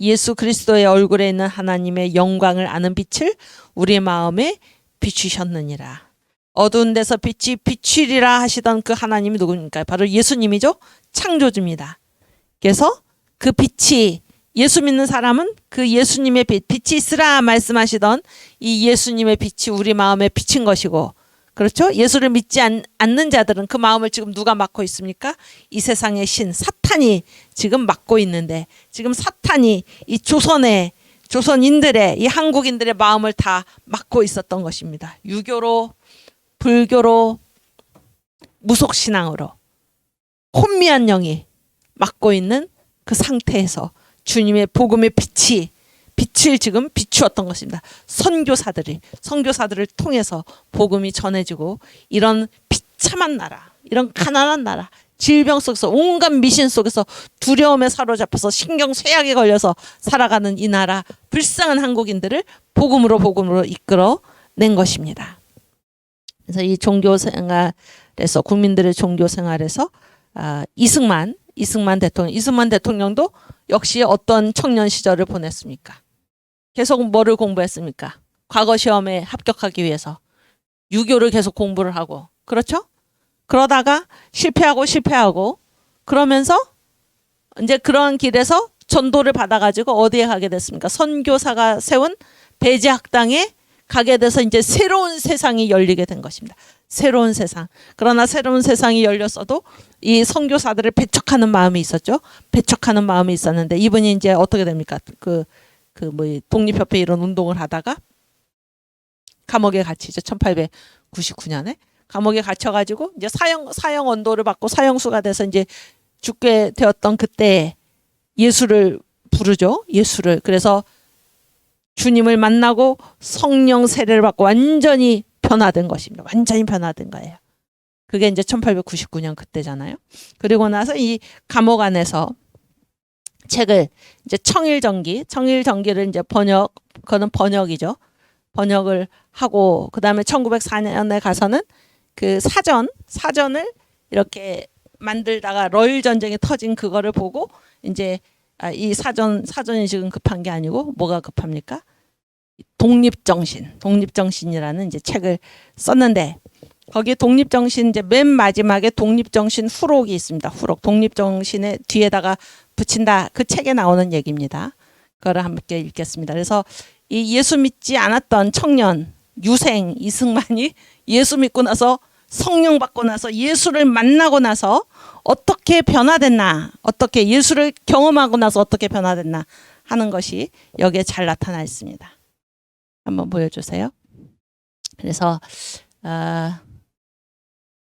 예수 그리스도의 얼굴에 있는 하나님의 영광을 아는 빛을 우리 마음에 비추셨느니라. 어두운 데서 빛이 비추리라 하시던 그 하나님이 누굽니까? 바로 예수님이죠. 창조주입니다. 그래서 그 빛이 예수 믿는 사람은 그 예수님의 빛이 있으라 말씀하시던 이 예수님의 빛이 우리 마음에 비친 것이고, 그렇죠? 예수를 믿지 않는 자들은 그 마음을 지금 누가 맡고 있습니까? 이 세상의 신 사탄이 지금 맡고 있는데, 지금 사탄이 이 조선인들의 이 한국인들의 마음을 다 맡고 있었던 것입니다. 유교로, 불교로, 무속신앙으로 혼미한 영이 맡고 있는 그 상태에서 주님의 복음의 빛을 지금 비추었던 것입니다. 선교사들을 통해서 복음이 전해지고, 이런 비참한 나라, 이런 가난한 나라, 질병 속에서, 온갖 미신 속에서 두려움에 사로잡혀서 신경쇠약에 걸려서 살아가는 이 나라, 불쌍한 한국인들을 복음으로 이끌어낸 것입니다. 그래서 이 종교생활에서, 국민들의 종교생활에서 이승만 대통령도 역시 어떤 청년 시절을 보냈습니까? 계속 뭐를 공부했습니까? 과거 시험에 합격하기 위해서 유교를 계속 공부를 하고, 그렇죠? 그러다가 실패하고 그러면서 이제 그런 길에서 전도를 받아가지고 어디에 가게 됐습니까? 선교사가 세운 배제학당에 가게 돼서 이제 새로운 세상이 열리게 된 것입니다. 새로운 세상. 그러나 새로운 세상이 열렸어도 이 선교사들을 배척하는 마음이 있었죠. 배척하는 마음이 있었는데 이분이 이제 어떻게 됩니까? 독립협회 이런 운동을 하다가 감옥에 갇히죠. 1899년에 감옥에 갇혀가지고 이제 사형 언도를 받고 사형수가 돼서 이제 죽게 되었던 그때 예수를 부르죠. 예수를. 그래서 주님을 만나고 성령 세례를 받고 완전히 변화된 것입니다. 완전히 변화된 거예요. 그게 이제 1899년 그때잖아요. 그리고 나서 이 감옥 안에서 책을 이제 청일전기를 이제 그거는 번역이죠. 번역을 하고, 그 다음에 1904년에 가서는 그 사전을 이렇게 만들다가 러일 전쟁이 터진 그거를 보고 이제 이 사전이 지금 급한 게 아니고 뭐가 급합니까? 독립정신이라는 이제 책을 썼는데, 거기 독립정신 이제 맨 마지막에 독립정신 후록이 있습니다. 후록. 독립정신의 뒤에다가 붙인다. 그 책에 나오는 얘기입니다. 그거를 함께 읽겠습니다. 그래서 이 예수 믿지 않았던 청년 유생 이승만이 예수 믿고 나서 성령 받고 나서 예수를 만나고 나서 어떻게 변화됐나, 어떻게 예수를 경험하고 나서 어떻게 변화됐나 하는 것이 여기에 잘 나타나 있습니다. 한번 보여주세요. 그래서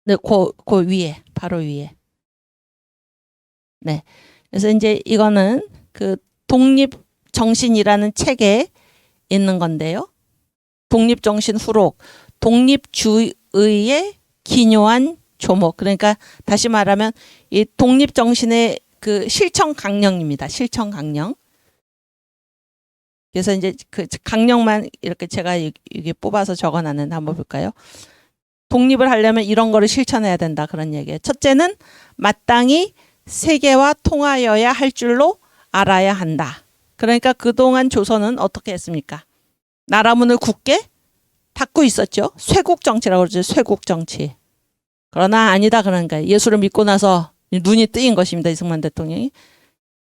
네, 그 위에, 바로 위에. 네. 그래서 이제 이거는 그 독립정신이라는 책에 있는 건데요. 독립정신 후록, 독립주의의 기묘한 조목. 그러니까 다시 말하면 이 독립정신의 그 실천 강령입니다. 실천 강령. 그래서 이제 그 강령만 이렇게 제가 이게 뽑아서 적어놨는데 한번 볼까요? 독립을 하려면 이런 거를 실천해야 된다, 그런 얘기예요. 첫째는 마땅히 세계와 통하여야 할 줄로 알아야 한다. 그러니까 그동안 조선은 어떻게 했습니까? 나라 문을 굳게 닫고 있었죠. 쇄국 정치라고 그러죠. 쇄국 정치. 그러나 아니다, 그러니까 예수를 믿고 나서 눈이 뜨인 것입니다. 이승만 대통령이.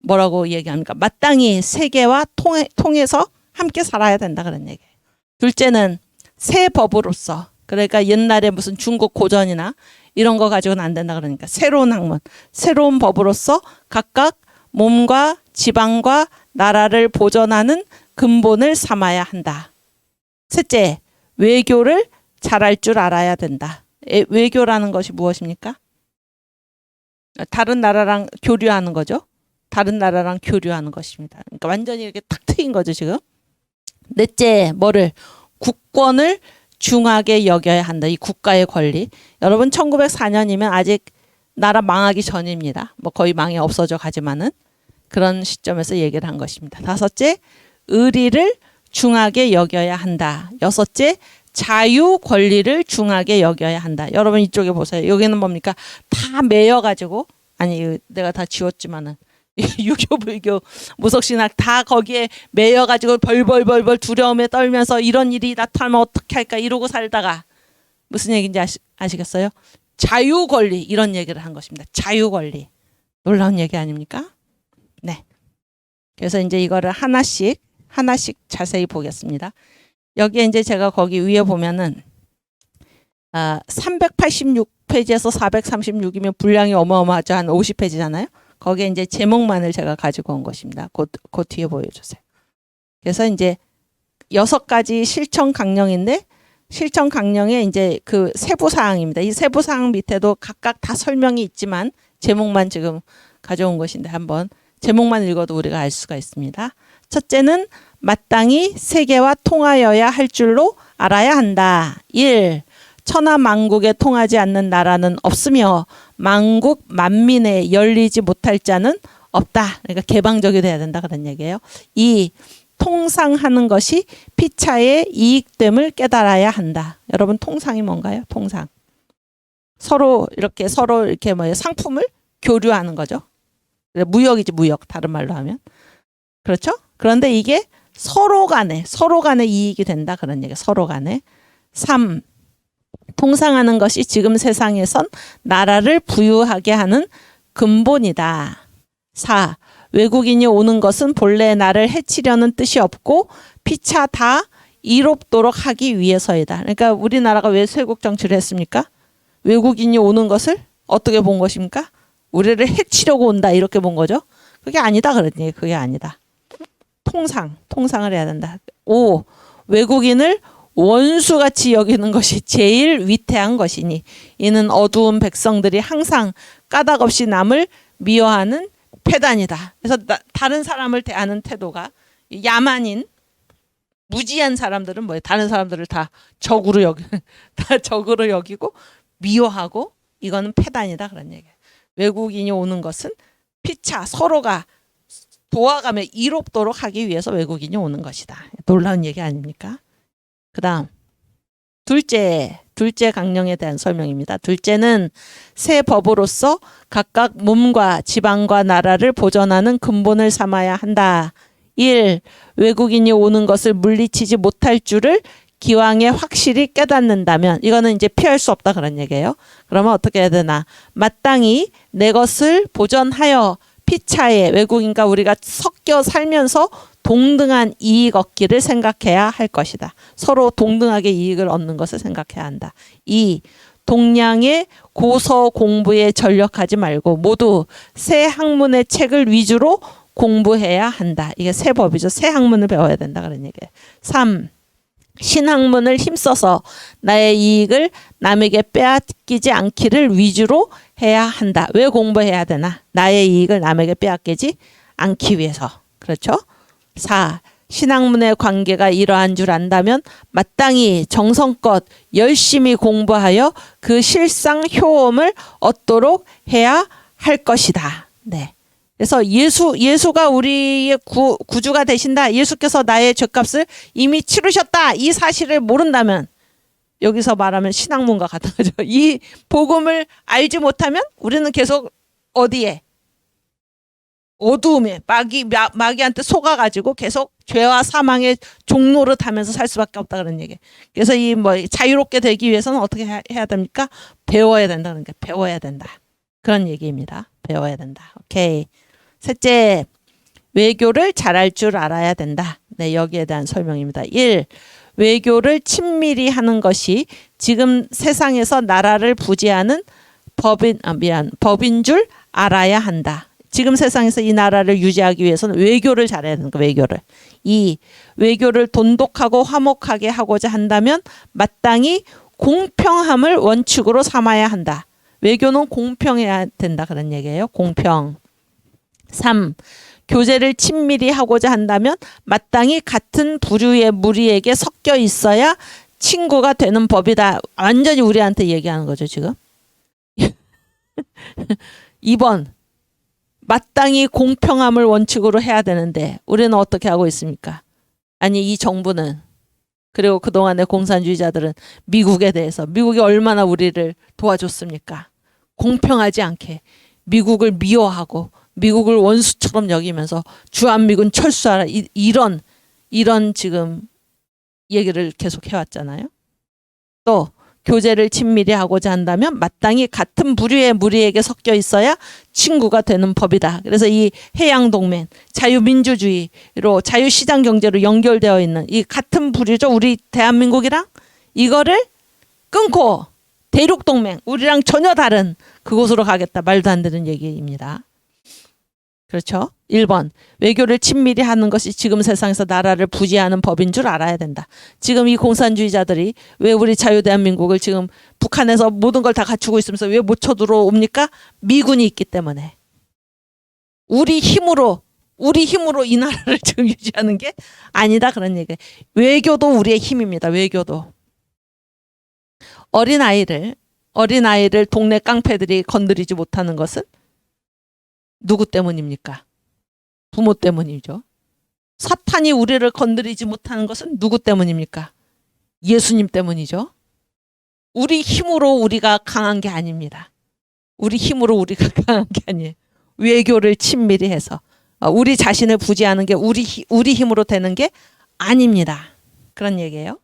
뭐라고 얘기합니까? 마땅히 세계와 통해서 함께 살아야 된다 그런 얘기예요. 둘째는 새 법으로서, 그러니까 옛날에 무슨 중국 고전이나 이런 거 가지고는 안 된다 그러니까 새로운 학문, 새로운 법으로서 각각 몸과 지방과 나라를 보존하는 근본을 삼아야 한다. 셋째, 외교를 잘할 줄 알아야 된다. 외교라는 것이 무엇입니까? 다른 나라랑 교류하는 거죠. 다른 나라랑 교류하는 것입니다. 그러니까 완전히 이렇게 탁 트인 거죠, 지금. 넷째, 뭐를? 국권을 중하게 여겨야 한다. 이 국가의 권리. 여러분 1904년이면 아직 나라 망하기 전입니다. 뭐 거의 망이 없어져 가지만은 그런 시점에서 얘기를 한 것입니다. 다섯째, 의리를 중하게 여겨야 한다. 여섯째, 자유 권리를 중하게 여겨야 한다. 여러분 이쪽에 보세요. 여기는 뭡니까? 다 매여가지고, 아니 내가 다 지웠지만은 유교 불교 무속신학 다 거기에 매여가지고 벌벌벌벌 두려움에 떨면서 이런 일이 나타나면 어떻게 할까 이러고 살다가 무슨 얘기인지 아시겠어요? 자유 권리 이런 얘기를 한 것입니다. 자유 권리. 놀라운 얘기 아닙니까? 네. 그래서 이제 이거를 하나씩 자세히 보겠습니다. 여기에 이제 제가 거기 위에 보면은 386페이지에서 436이면 분량이 어마어마하죠. 한 50페이지잖아요. 거기에 이제 제목만을 제가 가지고 온 것입니다. 그 뒤에 보여주세요. 그래서 이제 6가지 실천 강령인데 실천 강령에 이제 그 세부 사항입니다. 이 세부 사항 밑에도 각각 다 설명이 있지만 제목만 지금 가져온 것인데 한번 제목만 읽어도 우리가 알 수가 있습니다. 첫째는 마땅히 세계와 통하여야 할 줄로 알아야 한다. 1. 천하 만국에 통하지 않는 나라는 없으며 만국 만민에 열리지 못할 자는 없다. 그러니까 개방적이 돼야 된다 그런 얘기예요. 2. 통상하는 것이 피차의 이익됨을 깨달아야 한다. 여러분 통상이 뭔가요? 통상. 서로 이렇게 뭐예요? 상품을 교류하는 거죠. 무역이지 무역. 다른 말로 하면. 그렇죠? 그런데 이게 서로 간에 이익이 된다 그런 얘기예요. 서로 간에. 3. 통상하는 것이 지금 세상에선 나라를 부유하게 하는 근본이다. 4. 외국인이 오는 것은 본래 나를 해치려는 뜻이 없고 피차 다 이롭도록 하기 위해서이다. 그러니까 우리나라가 왜 쇄국 정치를 했습니까? 외국인이 오는 것을 어떻게 본 것입니까? 우리를 해치려고 온다 이렇게 본 거죠. 그게 아니다 그랬니? 그게 아니다. 통상을 해야 된다. 5. 외국인을 원수같이 여기는 것이 제일 위태한 것이니 이는 어두운 백성들이 항상 까닭 없이 남을 미워하는 패단이다. 그래서 다른 사람을 대하는 태도가 야만인 무지한 사람들은 뭐예요? 다른 사람들을 다 적으로 여기고 미워하고 이거는 패단이다 그런 얘기예요. 외국인이 오는 것은 피차 서로가 도와가며 이롭도록 하기 위해서 외국인이 오는 것이다. 놀라운 얘기 아닙니까? 그 다음 둘째 강령에 대한 설명입니다. 둘째는 새 법으로서 각각 몸과 지방과 나라를 보존하는 근본을 삼아야 한다. 1. 외국인이 오는 것을 물리치지 못할 줄을 기왕에 확실히 깨닫는다면 이거는 이제 피할 수 없다 그런 얘기예요. 그러면 어떻게 해야 되나? 마땅히 내 것을 보존하여 피차에 외국인과 우리가 섞여 살면서 동등한 이익 얻기를 생각해야 할 것이다. 서로 동등하게 이익을 얻는 것을 생각해야 한다. 2. 동량의 고서 공부에 전력하지 말고 모두 새 학문의 책을 위주로 공부해야 한다. 이게 새 법이죠. 새 학문을 배워야 된다 그런 얘기예요. 3. 신학문을 힘써서 나의 이익을 남에게 빼앗기지 않기를 위주로 해야 한다. 왜 공부해야 되나? 나의 이익을 남에게 빼앗기지 않기 위해서. 그렇죠? 4. 신학문의 관계가 이러한 줄 안다면 마땅히 정성껏 열심히 공부하여 그 실상 효험을 얻도록 해야 할 것이다. 네. 그래서 예수가 우리의 구주가 되신다. 예수께서 나의 죄값을 이미 치르셨다. 이 사실을 모른다면 여기서 말하면 신학문과 같은 거죠. 이 복음을 알지 못하면 우리는 계속 어디에? 어두움에 마귀한테 속아가지고 계속 죄와 사망의 종노릇하면서 살 수밖에 없다 그런 얘기. 그래서 이 자유롭게 되기 위해서는 어떻게 해야 됩니까? 배워야 된다. 그러니까 배워야 된다. 그런 얘기입니다. 배워야 된다. 오케이. 셋째, 외교를 잘할 줄 알아야 된다. 네, 여기에 대한 설명입니다. 1. 외교를 친밀히 하는 것이 지금 세상에서 나라를 부지하는 법인 줄 알아야 한다. 지금 세상에서 이 나라를 유지하기 위해서는 외교를 잘해야 되는 거, 외교를. 2. 외교를 돈독하고 화목하게 하고자 한다면 마땅히 공평함을 원칙으로 삼아야 한다. 외교는 공평해야 된다. 그런 얘기예요. 공평. 3. 교제를 친밀히 하고자 한다면 마땅히 같은 부류의 무리에게 섞여 있어야 친구가 되는 법이다. 완전히 우리한테 얘기하는 거죠, 지금. 2번. 마땅히 공평함을 원칙으로 해야 되는데 우리는 어떻게 하고 있습니까? 아니, 이 정부는, 그리고 그동안의 공산주의자들은 미국에 대해서, 미국이 얼마나 우리를 도와줬습니까? 공평하지 않게 미국을 미워하고 미국을 원수처럼 여기면서 주한미군 철수하라, 이런 지금 얘기를 계속 해왔잖아요. 또 교제를 친밀히 하고자 한다면 마땅히 같은 부류의 무리에게 섞여 있어야 친구가 되는 법이다. 그래서 이 해양동맹, 자유민주주의로, 자유시장 경제로 연결되어 있는 이 같은 부류죠. 우리 대한민국이랑 이거를 끊고 대륙동맹, 우리랑 전혀 다른 그곳으로 가겠다. 말도 안 되는 얘기입니다. 그렇죠? 1번. 외교를 친밀히 하는 것이 지금 세상에서 나라를 부지하는 법인 줄 알아야 된다. 지금 이 공산주의자들이 왜 우리 자유대한민국을 지금 북한에서 모든 걸 다 갖추고 있으면서 왜 못 쳐들어옵니까? 미군이 있기 때문에. 우리 힘으로 이 나라를 지금 유지하는 게 아니다. 그런 얘기. 외교도 우리의 힘입니다. 외교도. 어린아이를 동네 깡패들이 건드리지 못하는 것은 누구 때문입니까? 부모 때문이죠. 사탄이 우리를 건드리지 못하는 것은 누구 때문입니까? 예수님 때문이죠. 우리 힘으로 우리가 강한 게 아닙니다. 우리 힘으로 우리가 강한 게 아니에요. 외교를 친밀히 해서 우리 자신을 부지하는 게 우리 힘으로 되는 게 아닙니다. 그런 얘기예요.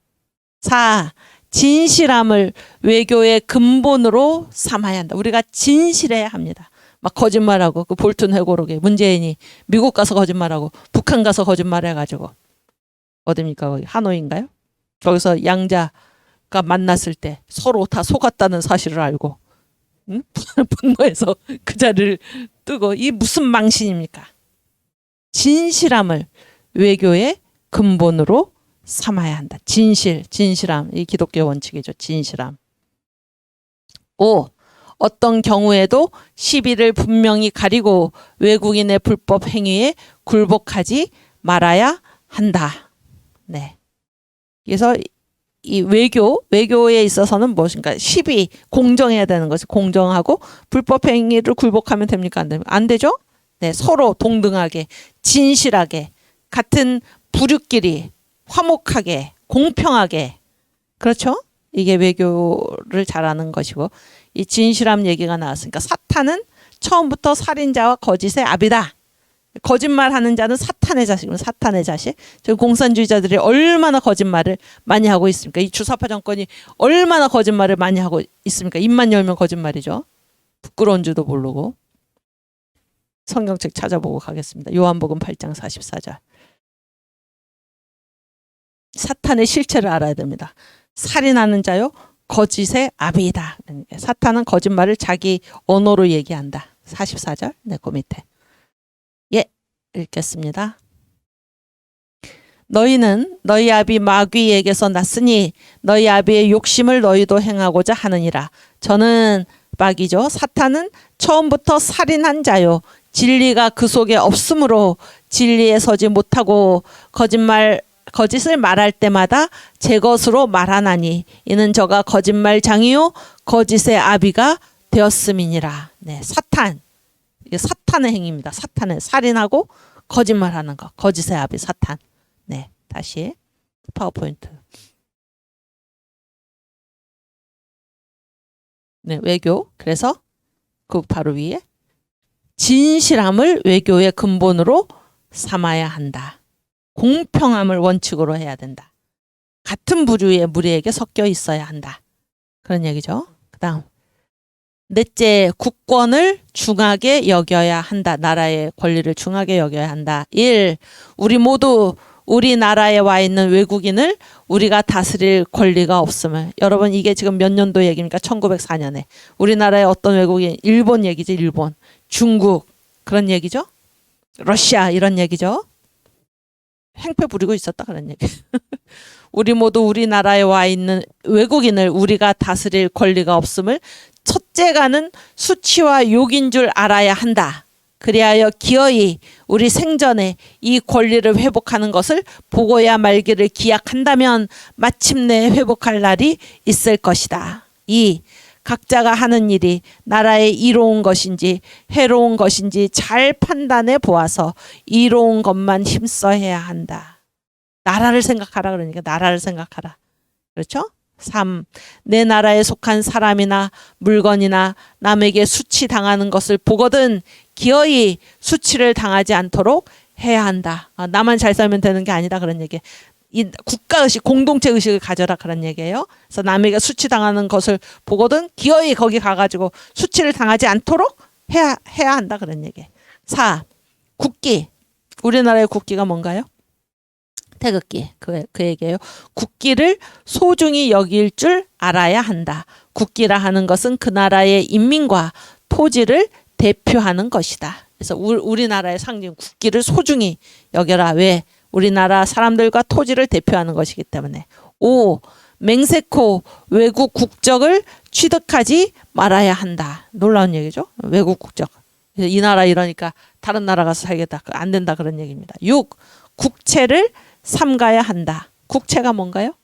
4. 진실함을 외교의 근본으로 삼아야 한다. 우리가 진실해야 합니다. 막 거짓말하고, 그 볼튼 회고록에 문재인이 미국 가서 거짓말하고 북한 가서 거짓말해가지고, 어딥니까? 거기 하노이인가요? 거기서 양자가 만났을 때 서로 다 속았다는 사실을 알고, 응? 분노해서 그 자리를 뜨고, 이 무슨 망신입니까? 진실함을 외교의 근본으로 삼아야 한다. 진실함. 이 기독교 원칙이죠. 진실함. 5. 어떤 경우에도 시비를 분명히 가리고 외국인의 불법 행위에 굴복하지 말아야 한다. 네. 그래서 이 외교에 있어서는 무엇인가? 시비, 공정해야 되는 것이 공정하고 불법 행위를 굴복하면 됩니까? 안 됩니까? 안 되죠? 네, 서로 동등하게, 진실하게, 같은 부류끼리 화목하게, 공평하게. 그렇죠? 이게 외교를 잘하는 것이고, 이 진실함 얘기가 나왔으니까 사탄은 처음부터 살인자와 거짓의 압이다. 거짓말하는 자는 사탄의 자식입니다. 사탄의 자식. 지금 공산주의자들이 얼마나 거짓말을 많이 하고 있습니까? 이 주사파 정권이 얼마나 거짓말을 많이 하고 있습니까? 입만 열면 거짓말이죠. 부끄러운 줄도 모르고. 성경책 찾아보고 가겠습니다. 요한복음 8장 44절. 사탄의 실체를 알아야 됩니다. 살인하는 자요, 거짓의 아비이다. 사탄은 거짓말을 자기 언어로 얘기한다. 44절. 네, 그 밑에. 예, 읽겠습니다. 너희는 너희 아비 마귀에게서 났으니 너희 아비의 욕심을 너희도 행하고자 하느니라. 저는 마귀죠. 사탄은 처음부터 살인한 자요. 진리가 그 속에 없으므로 진리에 서지 못하고 거짓을 말할 때마다 제 것으로 말하나니 이는 저가 거짓말장이요 거짓의 아비가 되었음이니라. 네, 사탄. 이게 사탄의 행위입니다. 사탄은 살인하고 거짓말하는 거. 거짓의 아비 사탄. 네, 다시 파워포인트. 네, 외교. 그래서 그 바로 위에 진실함을 외교의 근본으로 삼아야 한다. 공평함을 원칙으로 해야 된다. 같은 부류의 무리에게 섞여 있어야 한다. 그런 얘기죠. 그 다음 넷째, 국권을 중하게 여겨야 한다. 나라의 권리를 중하게 여겨야 한다. 1. 우리 모두 우리나라에 와 있는 외국인을 우리가 다스릴 권리가 없음을. 여러분 이게 지금 몇 년도 얘기입니까? 1904년에. 우리나라의 어떤 외국인, 일본 얘기지, 일본. 중국 그런 얘기죠. 러시아 이런 얘기죠. 행패 부리고 있었다 그런 얘기. 우리 모두 우리나라에 와 있는 외국인을 우리가 다스릴 권리가 없음을 첫째가는 수치와 욕인 줄 알아야 한다. 그리하여 기어이 우리 생전에 이 권리를 회복하는 것을 보고야 말기를 기약한다면 마침내 회복할 날이 있을 것이다. 2. 각자가 하는 일이 나라에 이로운 것인지 해로운 것인지 잘 판단해 보아서 이로운 것만 힘써야 한다. 나라를 생각하라 그러니까 나라를 생각하라. 그렇죠? 3. 내 나라에 속한 사람이나 물건이나 남에게 수치당하는 것을 보거든 기어이 수치를 당하지 않도록 해야 한다. 나만 잘 살면 되는 게 아니다 그런 얘기. 이 국가의식, 공동체 의식을 가져라 그런 얘기예요. 그래서 남에게 수치당하는 것을 보거든 기어이 거기 가가지고 수치를 당하지 않도록 해야 한다 그런 얘기. 4. 국기. 우리나라의 국기가 뭔가요? 태극기. 그 얘기예요. 국기를 소중히 여길 줄 알아야 한다. 국기라 하는 것은 그 나라의 인민과 토지를 대표하는 것이다. 그래서 우리나라의 상징 국기를 소중히 여겨라. 왜? 우리나라 사람들과 토지를 대표하는 것이기 때문에. 5. 맹세코 외국 국적을 취득하지 말아야 한다. 놀라운 얘기죠. 외국 국적. 이 나라 이러니까 다른 나라 가서 살겠다. 안 된다 그런 얘기입니다. 6. 국채를 삼가야 한다. 국채가 뭔가요?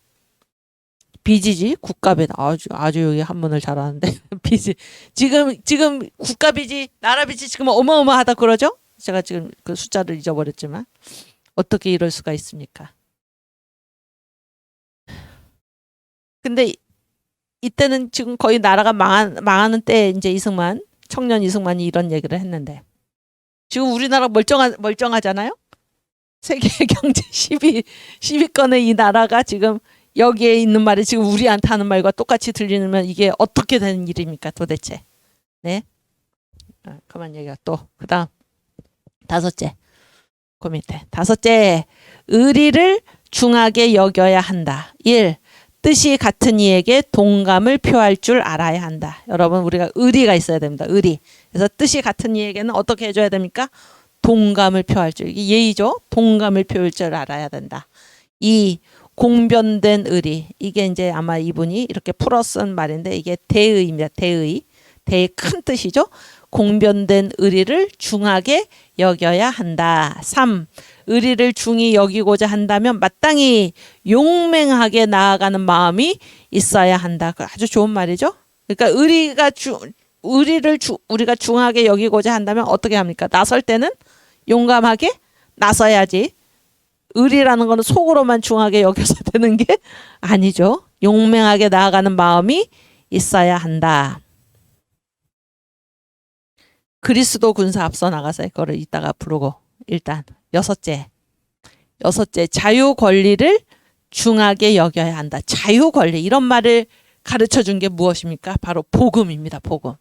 빚이지. 국가빚. 아주 여기 한문을 잘하는데 빚이 지금 국가빚이 나라 빚이 지금 어마어마하다 그러죠? 제가 지금 그 숫자를 잊어버렸지만 어떻게 이럴 수가 있습니까? 근데 이때는 지금 거의 나라가 망하는 때 이제 청년 이승만이 이런 얘기를 했는데 지금 우리나라 멀쩡하잖아요? 세계 경제 10위권의 이 나라가 지금 여기에 있는 말이 지금 우리한테 하는 말과 똑같이 들리면 이게 어떻게 되는 일입니까 도대체. 네. 그만 얘기가 또 그다음 5째. 그 밑에 5째. 의리를 중하게 여겨야 한다. 1. 뜻이 같은 이에게 동감을 표할 줄 알아야 한다. 여러분 우리가 의리가 있어야 됩니다. 의리. 그래서 뜻이 같은 이에게는 어떻게 해줘야 됩니까? 동감을 표할 줄. 이게 예의죠. 동감을 표할 줄 알아야 된다. 2. 공변된 의리. 이게 이제 아마 이분이 이렇게 풀어 쓴 말인데 이게 대의입니다. 대의. 대의 큰 뜻이죠. 공변된 의리를 중하게 여겨야 한다. 3. 의리를 중히 여기고자 한다면 마땅히 용맹하게 나아가는 마음이 있어야 한다. 아주 좋은 말이죠. 그러니까 의리를 우리가 중하게 여기고자 한다면 어떻게 합니까? 나설 때는 용감하게 나서야지. 의리라는 거는 속으로만 중하게 여겨서 되는 게 아니죠. 용맹하게 나아가는 마음이 있어야 한다. 그리스도 군사 앞서 나가서 이거를 이따가 부르고 일단 6째 자유 권리를 중하게 여겨야 한다. 자유 권리 이런 말을 가르쳐 준 게 무엇입니까? 바로 복음입니다. 복음.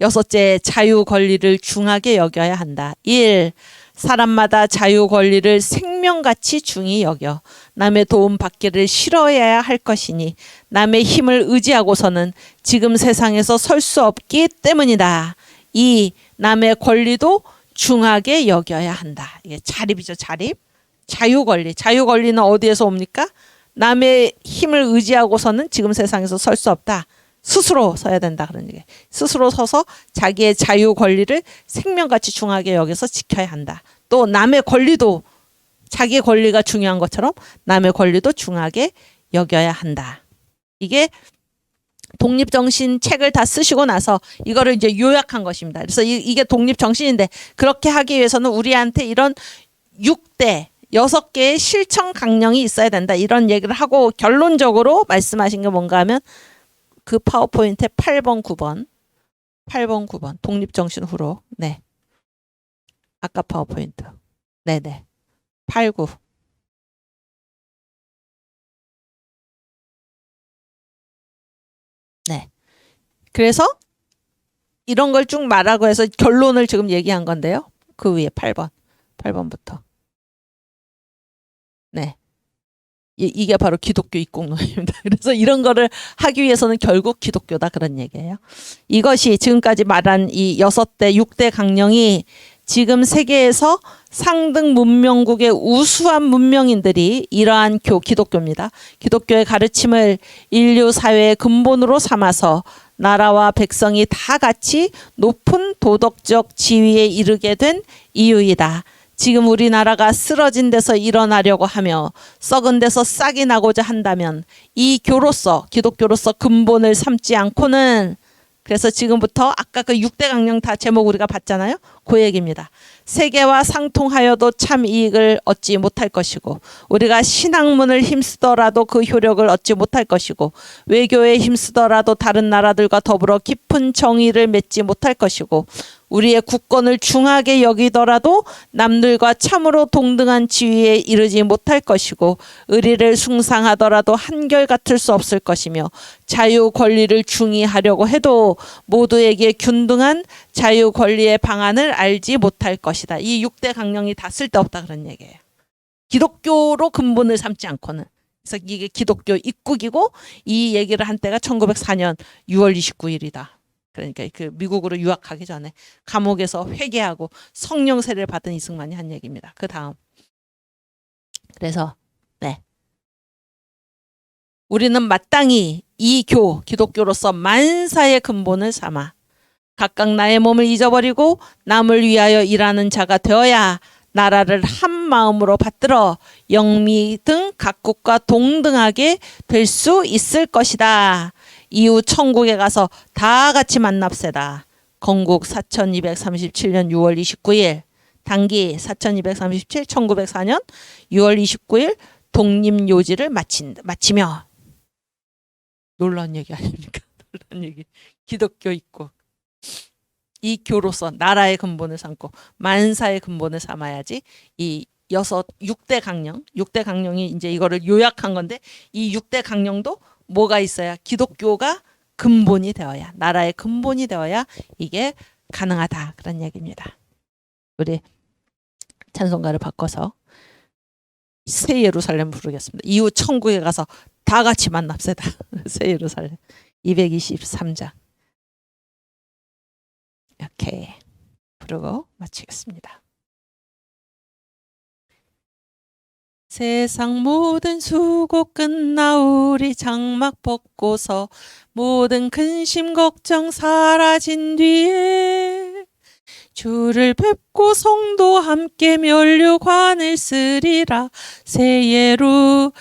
6째 자유 권리를 중하게 여겨야 한다. 1. 사람마다 자유 권리를 생명같이 중히 여겨 남의 도움 받기를 싫어해야 할 것이니 남의 힘을 의지하고서는 지금 세상에서 설 수 없기 때문이다. 2. 남의 권리도 중하게 여겨야 한다. 이게 자립이죠. 자립. 자유 권리. 자유 권리는 어디에서 옵니까? 남의 힘을 의지하고서는 지금 세상에서 설 수 없다. 스스로 서야 된다 그런 얘기. 스스로 서서 자기의 자유 권리를 생명같이 중하게 여겨서 지켜야 한다. 또 남의 권리도 자기의 권리가 중요한 것처럼 남의 권리도 중하게 여겨야 한다. 이게 독립정신 책을 다 쓰시고 나서 이거를 이제 요약한 것입니다. 그래서 이게 독립정신인데 그렇게 하기 위해서는 우리한테 이런 6개의 실천 강령이 있어야 된다. 이런 얘기를 하고 결론적으로 말씀하신 게 뭔가 하면 그 파워포인트에 8번, 9번 독립정신 후로. 네. 아까 파워포인트. 네네. 8, 9. 네. 그래서 이런 걸 쭉 말하고 해서 결론을 지금 얘기한 건데요. 그 위에 8번부터. 네. 이게 바로 기독교 입국론입니다. 그래서 이런 거를 하기 위해서는 결국 기독교다 그런 얘기예요. 이것이 지금까지 말한 이 6대, 6대 강령이 지금 세계에서 상등 문명국의 우수한 문명인들이 이러한 기독교입니다. 기독교의 가르침을 인류 사회의 근본으로 삼아서 나라와 백성이 다 같이 높은 도덕적 지위에 이르게 된 이유이다. 지금 우리나라가 쓰러진 데서 일어나려고 하며 썩은 데서 싹이 나고자 한다면 이 교로서 기독교로서 근본을 삼지 않고는, 그래서 지금부터 아까 그 6대 강령 다 제목 우리가 봤잖아요. 그 얘기입니다. 세계와 상통하여도 참 이익을 얻지 못할 것이고, 우리가 신학문을 힘쓰더라도 그 효력을 얻지 못할 것이고, 외교에 힘쓰더라도 다른 나라들과 더불어 깊은 정의를 맺지 못할 것이고, 우리의 국권을 중하게 여기더라도 남들과 참으로 동등한 지위에 이르지 못할 것이고, 의리를 숭상하더라도 한결같을 수 없을 것이며, 자유 권리를 중의하려고 해도 모두에게 균등한 자유 권리의 방안을 알지 못할 것이다. 이 6대 강령이 다 쓸데없다 그런 얘기예요. 기독교로 근본을 삼지 않고는. 그래서 이게 기독교 입국이고, 이 얘기를 한 때가 1904년 6월 29일이다. 그러니까 그 미국으로 유학하기 전에 감옥에서 회개하고 성령 세례를 받은 이승만이 한 얘기입니다. 그 다음. 그래서 네, 우리는 마땅히 이 기독교로서 만사의 근본을 삼아 각각 나의 몸을 잊어버리고 남을 위하여 일하는 자가 되어야 나라를 한 마음으로 받들어 영미 등 각국과 동등하게 될 수 있을 것이다. 이후 천국에 가서 다 같이 만납세다. 건국 4237년 6월 29일, 단기 4237, 1904년 6월 29일 독립요지를 마치며. 놀라운 얘기 아닙니까? 놀라운 얘기. 기독교 있고 이 교로서 나라의 근본을 삼고 만사의 근본을 삼아야지 이 6대 강령, 6대 강령이 이제 이거를 요약한 건데, 이 6대 강령도 뭐가 있어야, 기독교가 근본이 되어야, 나라의 근본이 되어야 이게 가능하다 그런 얘기입니다. 우리 찬송가를 바꿔서 새 예루살렘 부르겠습니다. 이후 천국에 가서 다 같이 만납시다. 새 예루살렘 223장 이렇게 부르고 마치겠습니다. 세상 모든 수고 끝나우리 장막 벗고서 모든 근심 걱정 사라진 뒤에 주를 뵙고 성도 함께 면류관을 쓰리라. 새 예루살렘에서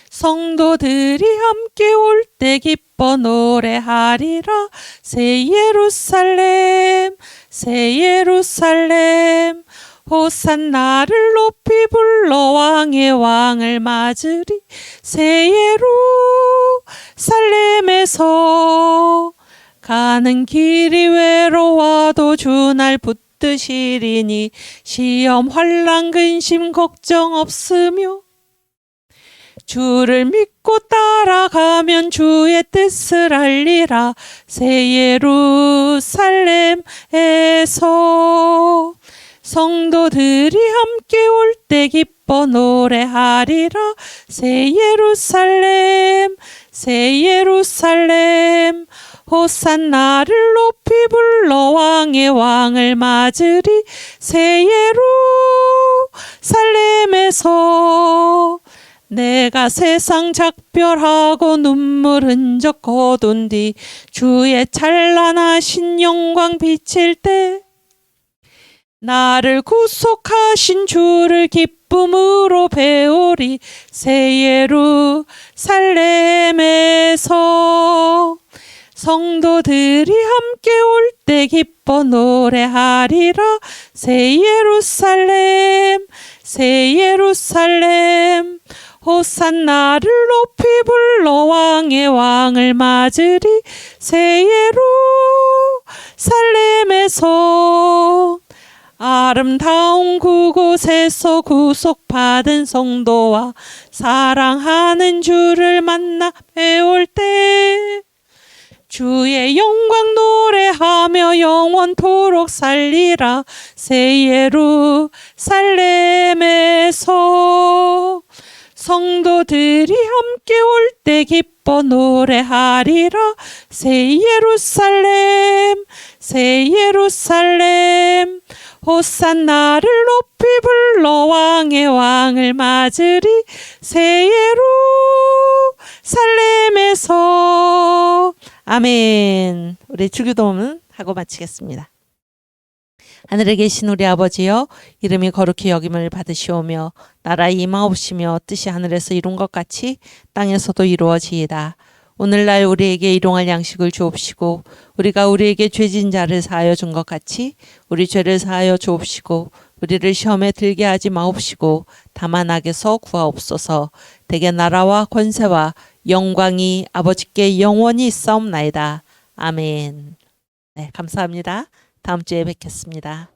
성도들이 함께 올 때 기뻐 노래하리라. 새 예루살렘 새 예루살렘 호산나를 높이 불러 왕의 왕을 맞으리. 새 예루살렘에서 가는 길이 외로워도 주날 붙드시리니 시험 환난 근심 걱정 없으며 주를 믿고 따라가면 주의 뜻을 알리라. 새 예루살렘에서 성도들이 함께 올 때 기뻐 노래하리라. 새 예루살렘 새 예루살렘 호산나를 높이 불러 왕의 왕을 맞으리. 새 예루살렘에서 내가 세상 작별하고 눈물 흔적 거둔 뒤 주의 찬란하신 영광 비칠 때 나를 구속하신 주를 기쁨으로 배우리. 새 예루살렘에서 성도들이 함께 올 때 기뻐 노래하리라. 새 예루살렘 새 예루살렘 호산나를 높이 불러 왕의 왕을 맞으리. 새 예루살렘에서 아름다운 그곳에서 구속받은 성도와 사랑하는 주를 만나 배울 때 주의 영광 노래하며 영원토록 살리라. 새 예루살렘에서 성도들이 함께 올 때 기뻐 노래하리라. 새 예루살렘 새 예루살렘 호산나를 높이 불러 왕의 왕을 맞으리. 새 예루살렘에서. 아멘. 우리 주기도문 하고 마치겠습니다. 하늘에 계신 우리 아버지여, 이름이 거룩히 여김을 받으시오며 나라 임하옵시며 뜻이 하늘에서 이룬 것 같이 땅에서도 이루어지이다. 오늘날 우리에게 일용할 양식을 주옵시고 우리가 우리에게 죄진 자를 사하여 준 것 같이 우리 죄를 사하여 주옵시고 우리를 시험에 들게 하지 마옵시고 다만 악에서 구하옵소서. 대개 나라와 권세와 영광이 아버지께 영원히 있사옵나이다. 아멘. 네, 감사합니다. 다음 주에 뵙겠습니다.